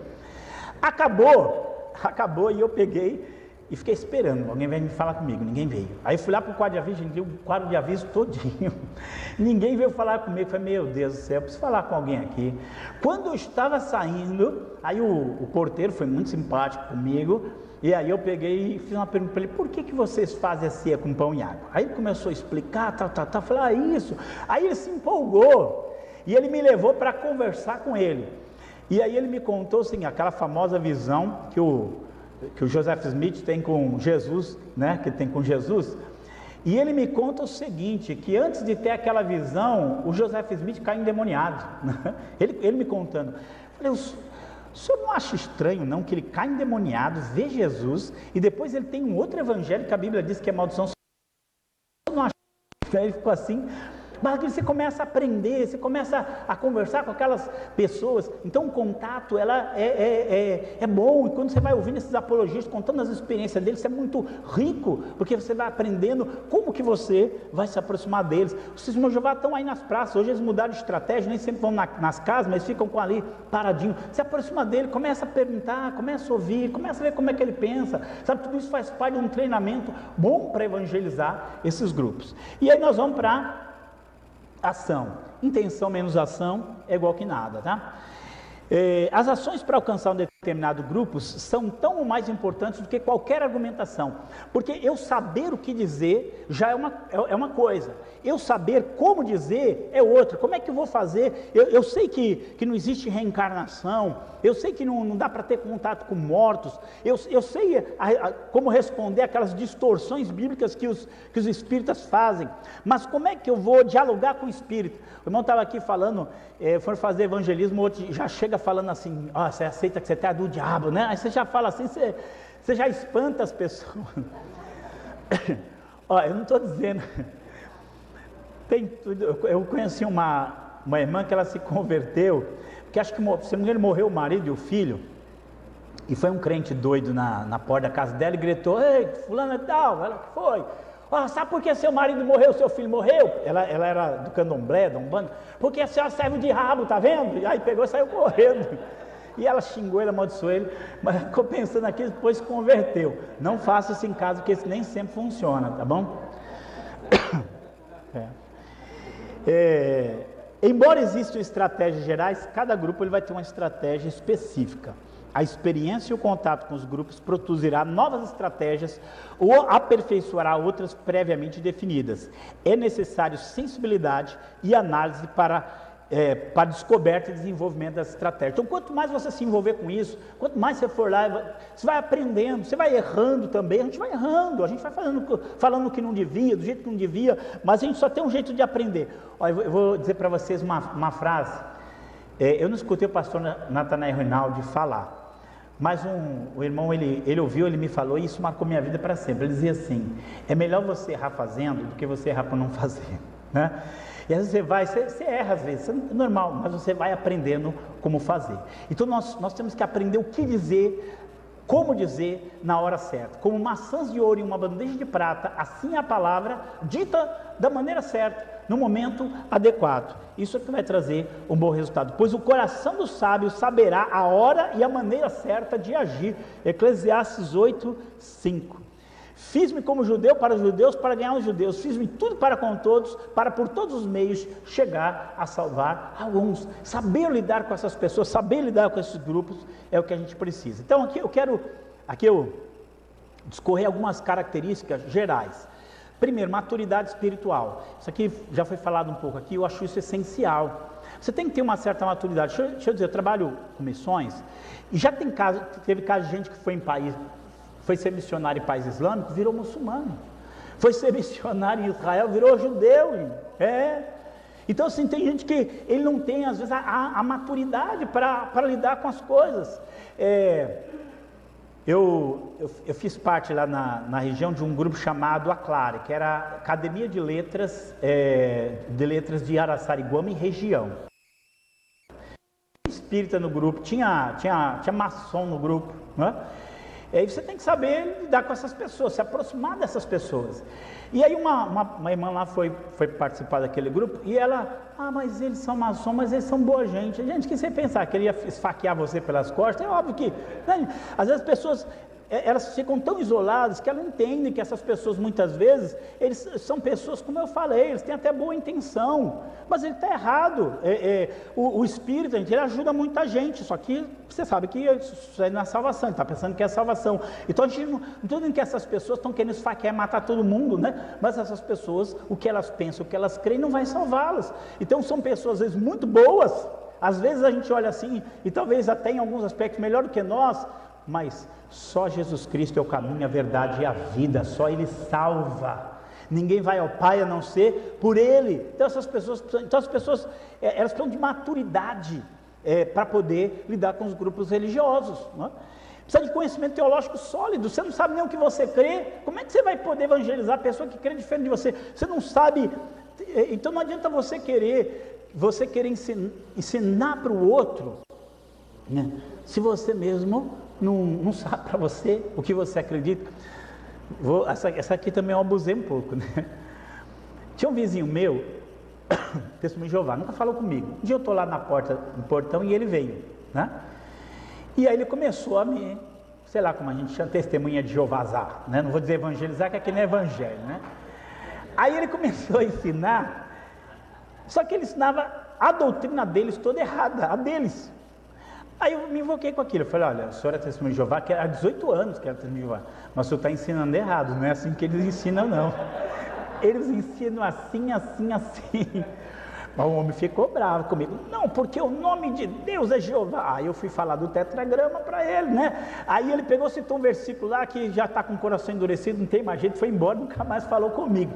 Acabou e eu peguei e fiquei esperando, alguém veio me falar comigo, ninguém veio. Aí fui lá para o quadro de aviso, gente, li o quadro de aviso todinho, ninguém veio falar comigo. Falei, meu Deus do céu, preciso falar com alguém aqui. Quando eu estava saindo, aí o porteiro foi muito simpático comigo, e aí eu peguei e fiz uma pergunta para ele, por que vocês fazem a ceia com pão e água? Aí ele começou a explicar, falei, isso. Aí ele se empolgou, e ele me levou para conversar com ele. E aí ele me contou assim, aquela famosa visão que o Joseph Smith tem com Jesus, né, que tem com Jesus, e ele me conta o seguinte, que antes de ter aquela visão, o Joseph Smith caiu endemoniado, né? Ele me contando, eu falei, o senhor não acha estranho não, que ele cai endemoniado, vê Jesus, e depois ele tem um outro evangelho que a Bíblia diz que é maldição, eu não acho estranho. Ele ficou assim, mas você começa a aprender, você começa a conversar com aquelas pessoas. Então o contato é bom, e quando você vai ouvindo esses apologistas contando as experiências deles, isso é muito rico, porque você vai aprendendo como que você vai se aproximar deles. Os testemunhos de Jeová estão aí nas praças, hoje eles mudaram de estratégia, nem sempre vão nas casas, mas ficam ali paradinho. Se aproxima dele, começa a perguntar, começa a ouvir, começa a ver como é que ele pensa, sabe, tudo isso faz parte de um treinamento bom para evangelizar esses grupos. E aí nós vamos para ação. Intenção menos ação é igual que nada, tá? As ações para alcançar um determinado grupo são tão ou mais importantes do que qualquer argumentação, porque eu saber o que dizer já é uma coisa, eu saber como dizer é outra. Como é que eu vou fazer? Eu sei que não existe reencarnação, eu sei que não dá para ter contato com mortos, eu sei como responder aquelas distorções bíblicas que os espíritas fazem, mas como é que eu vou dialogar com o espírito? O irmão estava aqui falando, for fazer evangelismo, outro já chega falando assim, você aceita que você está do diabo, né? Aí você já fala assim, você já espanta as pessoas. Eu não estou dizendo, eu conheci uma irmã que ela se converteu, porque acho que, se não me engano, morreu o marido e o filho, E foi um crente doido na porta da casa dela e gritou: ei, fulano e tal. Ela, que foi? Oh, sabe por que seu marido morreu, seu filho morreu? Ela era do candomblé, da Umbanda. Porque a senhora serve de rabo, tá vendo? E aí pegou e saiu correndo. E ela xingou ele, amaldiçoou ele, mas ficou pensando aqui, depois se converteu. Não faça isso em casa, porque isso nem sempre funciona, tá bom? Embora existam estratégias gerais, cada grupo ele vai ter uma estratégia específica. A experiência e o contato com os grupos produzirá novas estratégias ou aperfeiçoará outras previamente definidas. É necessário sensibilidade e análise para descoberta e desenvolvimento das estratégias. Então, quanto mais você se envolver com isso, quanto mais você for lá, você vai aprendendo, você vai errando também. A gente vai errando, a gente vai falando o que não devia, do jeito que não devia, mas a gente só tem um jeito de aprender. Olha, eu vou dizer para vocês uma frase. Eu não escutei o pastor Natanael Rinaldi falar, mas o irmão, ele ouviu, ele me falou, e isso marcou minha vida para sempre. Ele dizia assim: é melhor você errar fazendo do que você errar por não fazer, né? E às vezes você erra, às vezes, é normal, mas você vai aprendendo como fazer. Então nós temos que aprender o que dizer, como dizer na hora certa. Como maçãs de ouro em uma bandeja de prata, assim é a palavra dita da maneira certa, no momento adequado. Isso é que vai trazer um bom resultado. Pois o coração do sábio saberá a hora e a maneira certa de agir. Eclesiastes 8:5. Fiz-me como judeu para os judeus, para ganhar os judeus. Fiz-me tudo para com todos, para por todos os meios chegar a salvar alguns. Saber lidar com essas pessoas, saber lidar com esses grupos é o que a gente precisa. Então aqui eu discorrer algumas características gerais. Primeiro, maturidade espiritual. Isso aqui já foi falado um pouco aqui, eu acho isso essencial. Você tem que ter uma certa maturidade. Deixa eu dizer, eu trabalho com missões, e já teve caso de gente que foi ser missionário em país islâmico, virou muçulmano. Foi ser missionário em Israel, virou judeu. Então assim, tem gente que ele não tem às vezes a maturidade para lidar com as coisas. Eu fiz parte lá na região de um grupo chamado Aclare, que era a Academia de Letras de Araçariguama e região. Tinha espírita no grupo, tinha maçom no grupo, né? E aí você tem que saber lidar com essas pessoas, se aproximar dessas pessoas. E aí uma irmã lá foi participar daquele grupo, e ela, mas eles são maçom, mas eles são boa gente. Gente, que você pensar que ele ia esfaquear você pelas costas, é óbvio que, né? Às vezes as pessoas, elas ficam tão isoladas que elas entendem que essas pessoas muitas vezes, eles são pessoas, como eu falei, eles têm até boa intenção, mas ele está errado. O Espírito, ele ajuda muita gente, só que você sabe que isso aí não é salvação, ele está pensando que é salvação. Então a gente não estou dizendo que essas pessoas estão querendo esfaquear e matar todo mundo, né? Mas essas pessoas, o que elas pensam, o que elas creem, não vai salvá-las. Então são pessoas às vezes muito boas, às vezes a gente olha assim, e talvez até em alguns aspectos melhor do que nós, mas só Jesus Cristo é o caminho, a verdade e a vida, só Ele salva. Ninguém vai ao Pai a não ser por Ele. Então as pessoas elas precisam de maturidade para poder lidar com os grupos religiosos, não é? Precisa de conhecimento teológico sólido. Você não sabe nem o que você crê, como é que você vai poder evangelizar a pessoa que crê diferente de você? Você não sabe, então não adianta você querer ensinar para o outro, né? Se você mesmo não sabe para você o que você acredita. Essa aqui também eu abusei um pouco, né? Tinha um vizinho meu, testemunho de Jeová, nunca falou comigo. Um dia eu estou lá no portão, e ele veio, né? E aí ele começou a me, sei lá como a gente chama, testemunha de Jeovazar, né? Não vou dizer evangelizar, que aqui não é evangelho, né? Aí ele começou a ensinar, só que ele ensinava a doutrina deles toda errada, a deles. Aí eu me invoquei com aquilo, eu falei: olha, o senhor é testemunho de Jeová, que há 18 anos que era testemunho de Jeová, mas o senhor está ensinando errado, não é assim que eles ensinam, não. Eles ensinam assim, assim, assim. Mas o homem ficou bravo comigo. Não, porque o nome de Deus é Jeová. Aí eu fui falar do tetragrama para ele, né? Aí ele pegou, citou um versículo lá que já está com o coração endurecido, não tem mais jeito, foi embora, nunca mais falou comigo.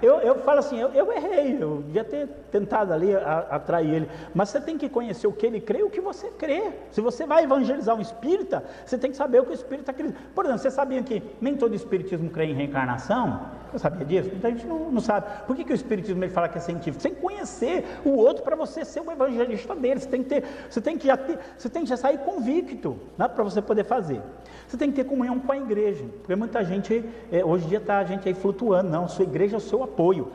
Eu falo assim, eu errei, eu devia ter tentado ali atrair ele, mas você tem que conhecer o que ele crê e o que você crê. Se você vai evangelizar um espírita, você tem que saber o que o espírita acredita. Por exemplo, você sabia que nem todo espiritismo crê em reencarnação? Você sabia disso? Então a gente não sabe. Por que o Espiritismo ele fala que é científico? Sem conhecer o outro para você ser o evangelista dele. Você tem que já sair convicto, né, para você poder fazer. Você tem que ter comunhão com a igreja, porque muita gente, hoje em dia está a gente aí flutuando. Não, sua igreja é o seu apoio.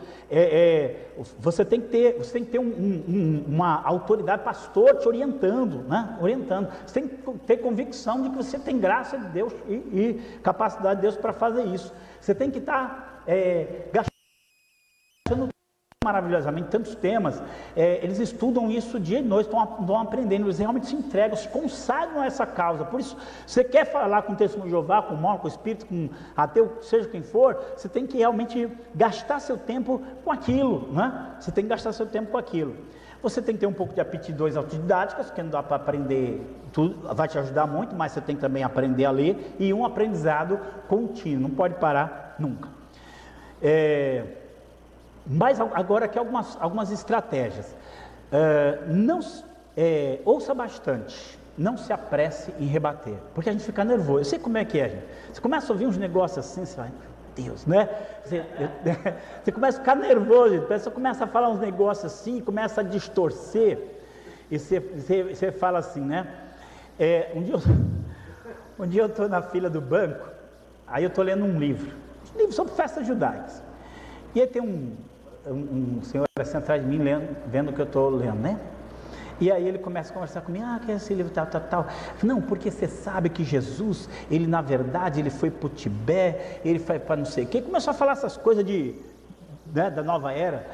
Você tem que ter uma autoridade, pastor te orientando, né? Orientando. Você tem que ter convicção de que você tem graça de Deus e capacidade de Deus para fazer isso. Você tem que estar gastando maravilhosamente tantos temas. Eles estudam isso dia e noite, estão aprendendo, eles realmente se entregam, se consagram a essa causa. Por isso, você quer falar com o testemunho de Jeová, com o mormon, com o espírito, com ateu, seja quem for, você tem que realmente gastar seu tempo com aquilo, né? Você tem que gastar seu tempo com aquilo. Você tem que ter um pouco de aptidões autodidáticas, que não dá para aprender tudo, vai te ajudar muito, mas você tem que também aprender a ler, e um aprendizado contínuo, não pode parar nunca. Mas agora aqui algumas estratégias. Ouça bastante, não se apresse em rebater, porque a gente fica nervoso. Eu sei como é que é, gente. Você começa a ouvir uns negócios assim, você vai, meu Deus, né? Você começa a ficar nervoso, você começa a falar uns negócios assim, começa a distorcer, e você fala assim, né? Um dia eu estou na fila do banco, aí eu estou lendo um livro sobre festas judaicas, e aí tem um senhor assim atrás de mim, vendo o que eu estou lendo, né? E aí ele começa a conversar comigo, que é esse livro tal. Não, porque você sabe que Jesus, ele na verdade, ele foi para o Tibete, ele foi para não sei o quê. Começou a falar essas coisas da nova era.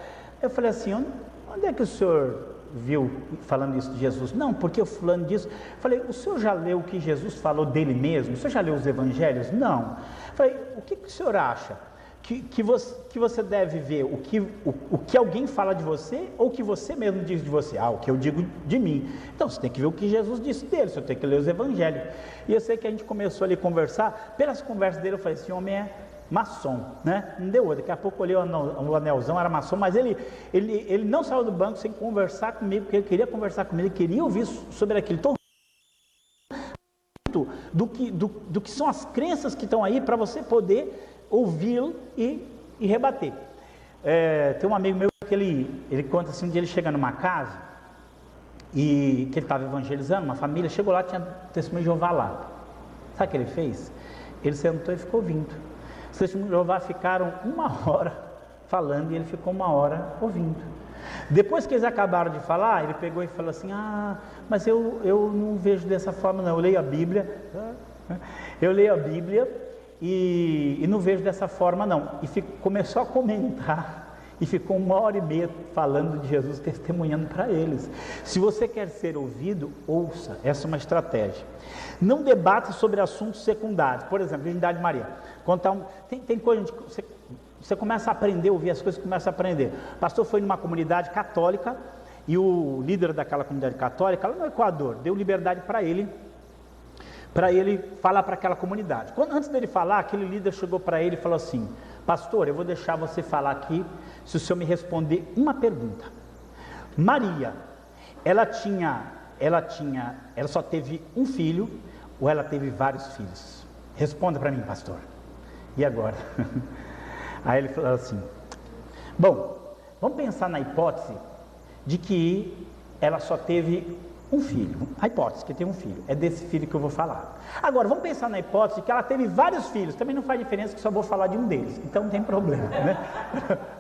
Eu falei assim, onde é que o senhor viu falando isso de Jesus? Não, porque eu fulano disso. Eu falei, o senhor já leu o que Jesus falou dele mesmo? O senhor já leu os evangelhos? Não. Eu falei, o que o senhor acha? Que você deve ver o que alguém fala de você, ou o que você mesmo diz de você? O que eu digo de mim. Então você tem que ver o que Jesus disse dele, você tem que ler os evangelhos. E eu sei que a gente começou ali a conversar, pelas conversas dele eu falei, esse homem é maçom, né? Não deu outra, daqui a pouco eu olhei o anelzão, era maçom, mas ele não saiu do banco sem conversar comigo, porque ele queria conversar comigo, ele queria ouvir sobre aquilo. Então, do que são as crenças que estão aí, para você poder ouvi-lo e rebater. Tem um amigo meu que ele conta assim, um dia ele chega numa casa, e que ele estava evangelizando, uma família, chegou lá, tinha testemunho de Jeová lá. Sabe o que ele fez? Ele sentou e ficou ouvindo. Os testemunhos de Jeová ficaram 1 hora falando, e ele ficou 1 hora ouvindo. Depois que eles acabaram de falar, ele pegou e falou assim, mas eu não vejo dessa forma não, eu leio a Bíblia, e não vejo dessa forma não. E começou a comentar, e ficou 1h30 falando de Jesus, testemunhando para eles. Se você quer ser ouvido, ouça, essa é uma estratégia. Não debate sobre assuntos secundários, por exemplo, Virgindade de Maria. Tem coisa, você começa a aprender, ouvir as coisas, começa a aprender. O pastor foi numa comunidade católica, e o líder daquela comunidade católica, lá no Equador, deu liberdade para ele falar para aquela comunidade. Antes dele falar, aquele líder chegou para ele e falou assim, pastor, eu vou deixar você falar aqui, se o senhor me responder uma pergunta. Maria, ela só teve um filho, ou ela teve vários filhos? Responda para mim, pastor. E agora? Aí ele falou assim, bom, vamos pensar na hipótese de que ela só teve um filho, a hipótese que tem um filho, é desse filho que eu vou falar. Agora, vamos pensar na hipótese de que ela teve vários filhos, também não faz diferença que só vou falar de um deles, então não tem problema, né?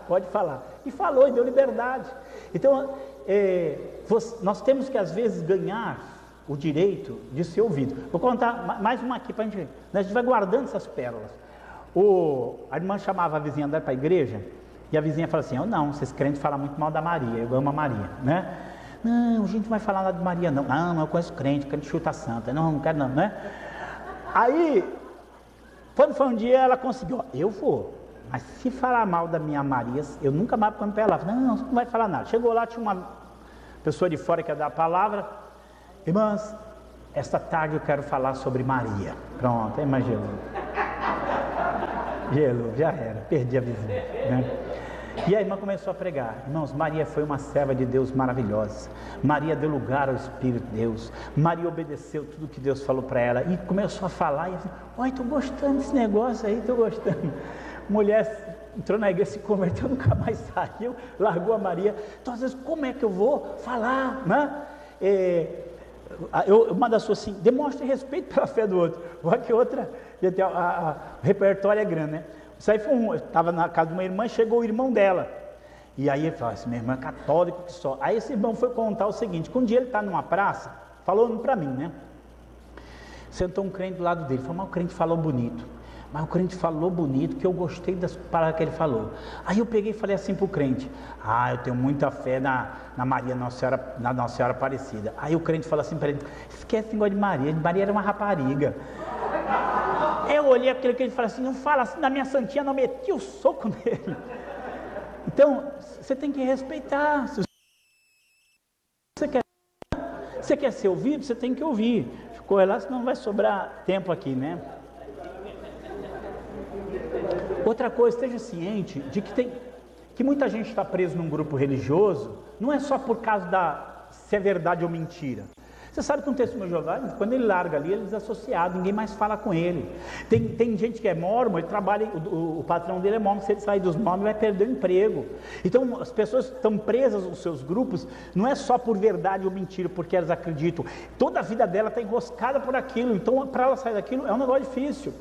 Pode falar. E falou, e deu liberdade. Então, nós temos que às vezes ganhar o direito de ser ouvido. Vou contar mais uma aqui para a gente ver, a gente vai guardando essas pérolas. A irmã chamava a vizinha dela para a igreja, e a vizinha fala assim, não, vocês crentes falam muito mal da Maria, eu amo a Maria, né? Não, a gente não vai falar nada de Maria não. Não, eu conheço crente chuta santa. Não quero não, né? Aí, quando foi um dia, ela conseguiu, eu vou. Mas se falar mal da minha Maria, eu nunca mais vou para ela. Não, você não vai falar nada. Chegou lá, tinha uma pessoa de fora que ia dar a palavra. Irmãs, esta tarde eu quero falar sobre Maria. Pronto, aí mais gelou. Gelou, já era, perdi a vizinha, né? E a irmã começou a pregar, irmãos, Maria foi uma serva de Deus maravilhosa, Maria deu lugar ao Espírito de Deus, Maria obedeceu tudo que Deus falou para ela, e começou a falar, e eu falei, estou gostando desse negócio aí, estou gostando. Mulher entrou na igreja, se converteu, nunca mais saiu, largou a Maria. Então, às vezes, como é que eu vou falar, né? Uma das suas assim, demonstre respeito pela fé do outro. Olha que outra, o repertório é grande, né? Isso aí foi eu estava na casa de uma irmã, chegou o irmão dela. E aí ele falou, esse meu irmão é católico que só. Aí esse irmão foi contar o seguinte, que um dia ele está numa praça, falou para mim, né? Sentou um crente do lado dele, falou, mas o crente falou bonito. Mas o crente falou bonito, que eu gostei das palavras que ele falou. Aí eu peguei e falei assim para o crente, eu tenho muita fé na Maria, Nossa Senhora Aparecida. Aí o crente falou assim para ele, esquece esse negócio de Maria era uma rapariga. Eu olhei aquele crente e falei assim, não fala assim da minha santinha, não, meti o soco nele. Então, você tem que respeitar. Se você quer ser ouvido, você tem que ouvir. Corre lá, senão vai sobrar tempo aqui, né? Outra coisa, esteja ciente de que muita gente está preso num grupo religioso, não é só por causa se é verdade ou mentira. Você sabe que um testemunho de Jeová, quando ele larga ali, ele é desassociado, ninguém mais fala com ele. Tem gente que é mórmon, ele trabalha, o patrão dele é mórmon, se ele sair dos mórmons, vai perder o emprego. Então, as pessoas estão presas nos seus grupos, não é só por verdade ou mentira, porque elas acreditam. Toda a vida dela está enroscada por aquilo, então para ela sair daquilo é um negócio difícil.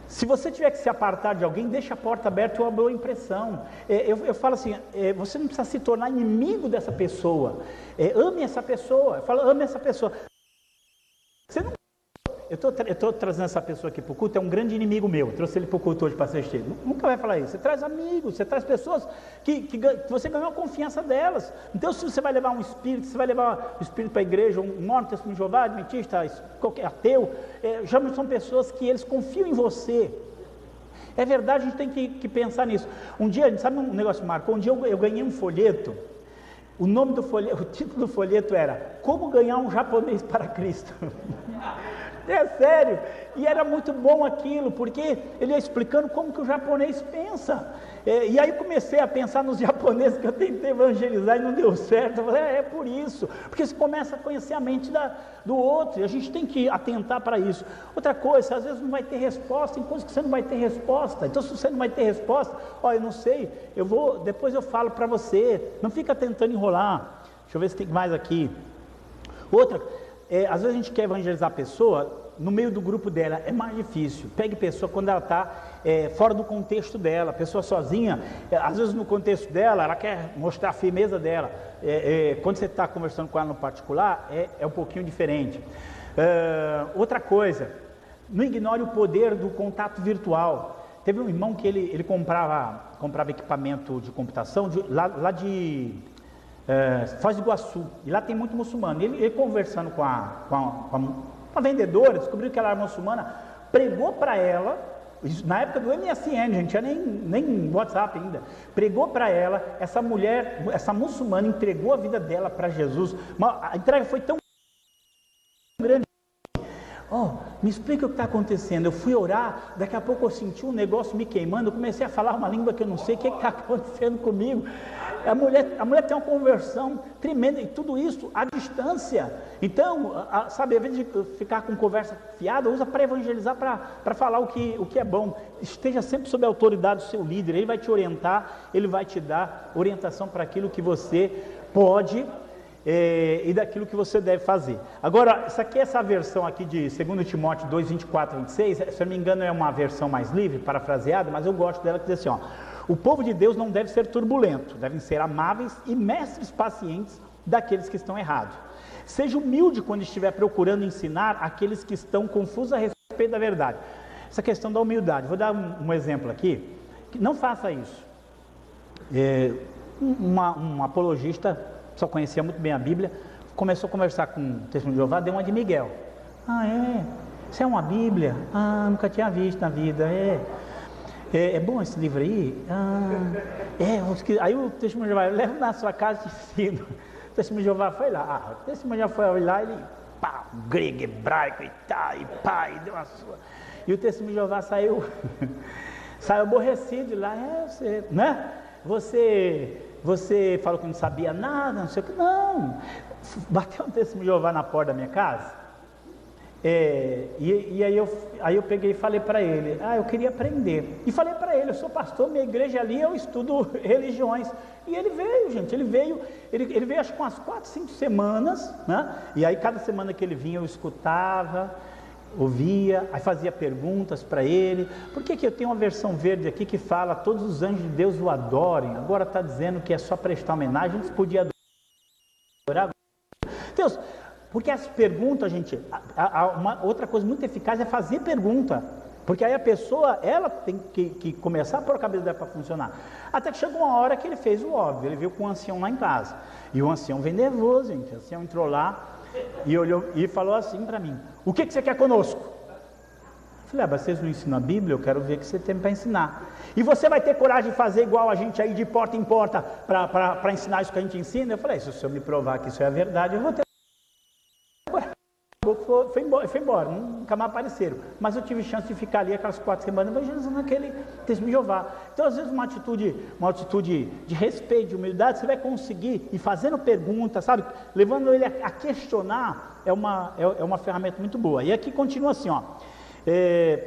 Se você tiver que se apartar de alguém, deixa a porta aberta e uma boa impressão. Eu falo assim, você não precisa se tornar inimigo dessa pessoa. Ame essa pessoa. Eu falo, ame essa pessoa. Você não... Eu estou trazendo essa pessoa aqui para o culto, é um grande inimigo meu. Eu trouxe ele para o culto hoje para assistir. Nunca vai falar isso. Você traz amigos, você traz pessoas que você ganhou a confiança delas. Então, se você vai levar um espírito, você vai levar o espírito para a igreja, um morto, testemunho de Jeová, adventista, qualquer ateu, geralmente são pessoas que eles confiam em você. É verdade, a gente tem que pensar nisso. Um dia, sabe um negócio que marcou? Um dia eu ganhei um folheto. O nome do folheto, o título do folheto era Como Ganhar um Japonês para Cristo. É sério, e era muito bom aquilo, porque ele ia explicando como que o japonês pensa, e aí eu comecei a pensar nos japoneses que eu tentei evangelizar e não deu certo. Eu falei, é por isso, porque você começa a conhecer a mente do outro, e a gente tem que atentar para isso. Outra coisa, às vezes não vai ter resposta, tem coisas que você não vai ter resposta, então se você não vai ter resposta, eu não sei, depois eu falo para você, não fica tentando enrolar. Deixa eu ver se tem mais aqui. Outra, às vezes a gente quer evangelizar a pessoa, no meio do grupo dela é mais difícil. Pegue pessoa quando ela está fora do contexto dela, pessoa sozinha, às vezes no contexto dela, ela quer mostrar a firmeza dela. Quando você está conversando com ela no particular, é um pouquinho diferente. Outra coisa, não ignore o poder do contato virtual. Teve um irmão que ele comprava equipamento de computação lá de Foz do Iguaçu, e lá tem muito muçulmano. Ele conversando com a vendedora, descobriu que ela era muçulmana, pregou para ela, na época do MSN, gente, tinha nem WhatsApp ainda, pregou para ela, essa mulher, essa muçulmana entregou a vida dela para Jesus. A entrega foi tão grande. Me explica o que está acontecendo. Eu fui orar, daqui a pouco eu senti um negócio me queimando, eu comecei a falar uma língua que eu não sei, o que está acontecendo comigo? A mulher tem uma conversão tremenda, e tudo isso à distância. Então, sabe, ao invés de ficar com conversa fiada, usa para evangelizar, para falar o que é bom. Esteja sempre sob a autoridade do seu líder, ele vai te orientar, ele vai te dar orientação para aquilo que você pode e daquilo que você deve fazer. Agora, essa versão aqui de 2 Timóteo 2, 24 e 26, se eu não me engano é uma versão mais livre, parafraseada, mas eu gosto dela, que diz assim, o povo de Deus não deve ser turbulento, devem ser amáveis e mestres pacientes daqueles que estão errados. Seja humilde quando estiver procurando ensinar aqueles que estão confusos a respeito da verdade. Essa questão da humildade, vou dar um exemplo aqui, não faça isso. Um apologista, só conhecia muito bem a Bíblia, começou a conversar com o testemunho de Jeová, deu uma de Miguel. Isso é uma Bíblia? Nunca tinha visto na vida. É bom esse livro aí? Aí o testemunho de Jeová, leva na sua casa e te ensino. O testemunho de Jeová foi lá. O testemunho de Jeová foi lá, ele grego, hebraico e deu uma sua. E o testemunho de Jeová saiu aborrecido de lá. Você falou que não sabia nada, não sei o que. Não, bateu um testemunho de Jeová na porta da minha casa. E aí eu peguei e falei para ele, eu queria aprender. E falei para ele, eu sou pastor, minha igreja ali, eu estudo religiões. E ele veio, gente, ele veio acho que umas 4, 5 semanas, né? E aí cada semana que ele vinha eu escutava, ouvia, aí fazia perguntas para ele. Por que eu tenho uma versão verde aqui que fala, todos os anjos de Deus o adorem, agora está dizendo que é só prestar homenagem, antes podia adorar Deus. Porque as perguntas, gente, uma outra coisa muito eficaz é fazer pergunta, porque aí a pessoa, ela tem que começar a pôr a cabeça dela para funcionar. Até que chegou uma hora que ele fez o óbvio, ele veio com o ancião lá em casa, e o ancião vem nervoso, gente, o ancião entrou lá e olhou e falou assim para mim, o que você quer conosco? Eu falei, mas vocês não ensinam a Bíblia, eu quero ver o que você tem para ensinar. E você vai ter coragem de fazer igual a gente aí de porta em porta, para ensinar isso que a gente ensina? Eu falei, se o senhor me provar que isso é a verdade, eu vou ter. Foi embora, nunca mais apareceram. Mas eu tive chance de ficar ali aquelas 4 semanas evangelizando aquele testemunho de Jeová. Então, às vezes, uma atitude de respeito, de humildade, você vai conseguir ir fazendo perguntas, sabe? Levando ele a questionar, é uma ferramenta muito boa. E aqui continua assim, ó.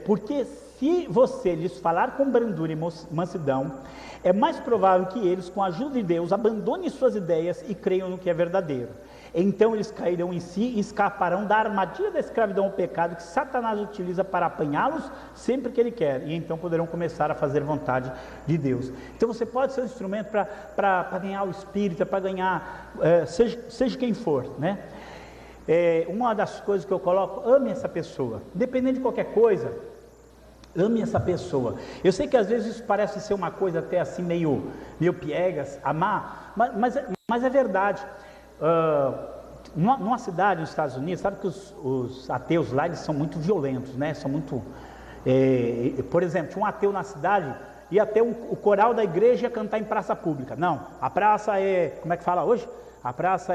Porque se você lhes falar com brandura e mansidão, é mais provável que eles, com a ajuda de Deus, abandonem suas ideias e creiam no que é verdadeiro. Então eles cairão em si e escaparão da armadilha da escravidão ao pecado que Satanás utiliza para apanhá-los sempre que ele quer, e então poderão começar a fazer vontade de Deus. Então você pode ser um instrumento para ganhar o espírito, para ganhar, seja quem for, né? Uma das coisas que eu coloco, ame essa pessoa, independente de qualquer coisa, ame essa pessoa. Eu sei que às vezes isso parece ser uma coisa até assim meio piegas, amar, mas é verdade. Numa cidade nos Estados Unidos, sabe que os ateus lá, eles são muito violentos, né? São muito, por exemplo, tinha um ateu na cidade, ia ter o coral da igreja ia cantar em praça pública. Não, a praça como é que fala hoje? A praça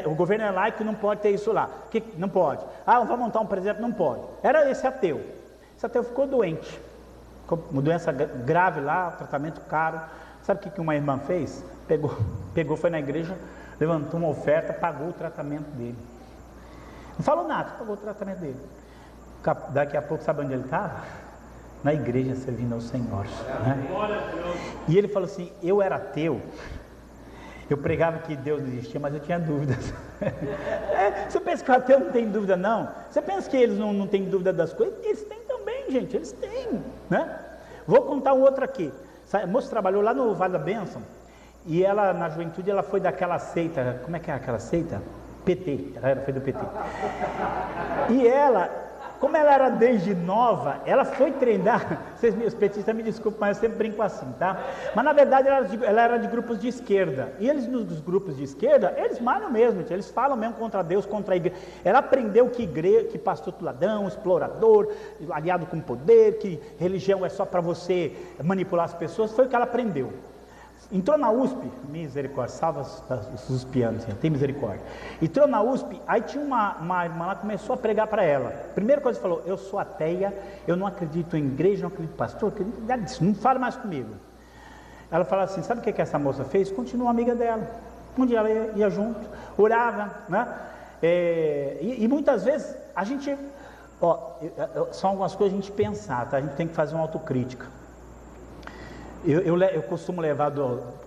o governo é laico, não pode ter isso lá. Não pode. Vamos montar um presépio? Não pode. Era esse ateu. Esse ateu ficou doente, uma doença grave lá, tratamento caro. Sabe o que uma irmã fez? Pegou, foi na igreja, levantou uma oferta, pagou o tratamento dele. Não falou nada, pagou o tratamento dele. Daqui a pouco, sabe onde ele estava? Na igreja, servindo ao Senhor, né? E ele falou assim, eu era ateu, eu pregava que Deus não existia, mas eu tinha dúvidas. Você pensa que o ateu não tem dúvida, não? Você pensa que eles não têm dúvida das coisas? Eles têm também, gente, eles têm, né? Vou contar um outro aqui. A moça trabalhou lá no Vale da Bênção, e ela, na juventude, ela foi daquela seita, como é que é aquela seita? PT, ela foi do PT. E ela, como ela era desde nova, ela foi treinar, os petistas me desculpem, mas eu sempre brinco assim, tá? Mas na verdade ela era de grupos de esquerda, e eles nos grupos de esquerda, eles malham mesmo, eles falam mesmo contra Deus, contra a igreja. Ela aprendeu que pastor tuladão, explorador, aliado com poder, que religião é só para você manipular as pessoas, foi o que ela aprendeu. Entrou na USP, misericórdia, salva os USPianos, tem misericórdia. Entrou na USP, aí tinha uma irmã lá, começou a pregar para ela. Primeira coisa que falou, eu sou ateia, eu não acredito em igreja, não acredito em pastor, não fala mais comigo. Ela falou assim, sabe o que essa moça fez? Continua amiga dela. Um dia ela ia junto, orava, né? E muitas vezes a gente, são algumas coisas a gente pensar, tá? A gente tem que fazer uma autocrítica. Eu costumo levar,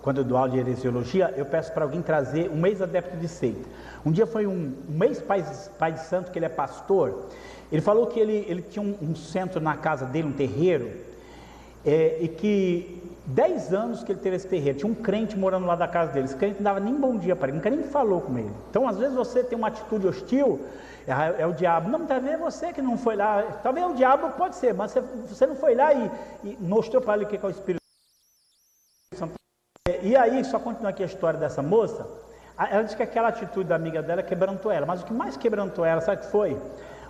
quando eu dou aula de heresiologia, eu peço para alguém trazer um ex-adepto de seita. Um dia foi um ex-pai de santo, que ele é pastor, ele falou que ele tinha um centro na casa dele, um terreiro, e que 10 anos que ele teve esse terreiro, tinha um crente morando lá da casa dele, esse crente não dava nem bom dia para ele, nunca nem falou com ele. Então às vezes você tem uma atitude hostil, é o diabo. Não, talvez é você que não foi lá, talvez o diabo pode ser, mas você não foi lá e mostrou para ele o que é o Espírito. E aí, só continua aqui a história dessa moça. Ela diz que aquela atitude da amiga dela quebrantou ela, mas o que mais quebrantou ela, sabe o que foi?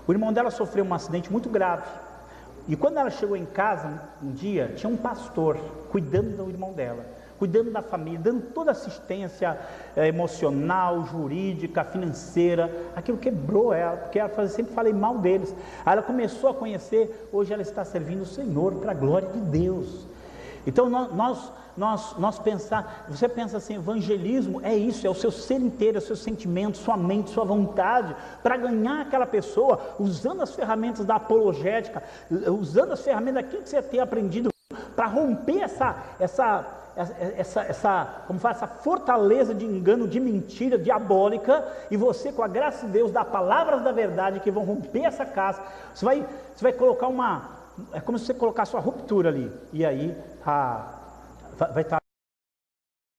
O irmão dela sofreu um acidente muito grave, e quando ela chegou em casa um dia, tinha um pastor cuidando do irmão dela, cuidando da família, dando toda assistência emocional, jurídica, financeira. Aquilo quebrou ela, porque ela sempre falei mal deles. Aí ela começou a conhecer, hoje ela está servindo o Senhor para a glória de Deus. Então nós nós pensar, você pensa assim, evangelismo é isso, é o seu ser inteiro, é o seu sentimento, sua mente, sua vontade, para ganhar aquela pessoa, usando as ferramentas da apologética, usando as ferramentas daquilo que você tem aprendido, para romper essa fortaleza de engano, de mentira diabólica, e você, com a graça de Deus, dá palavras da verdade que vão romper essa casca. Você vai colocar é como se você colocasse uma ruptura ali, e aí vai estar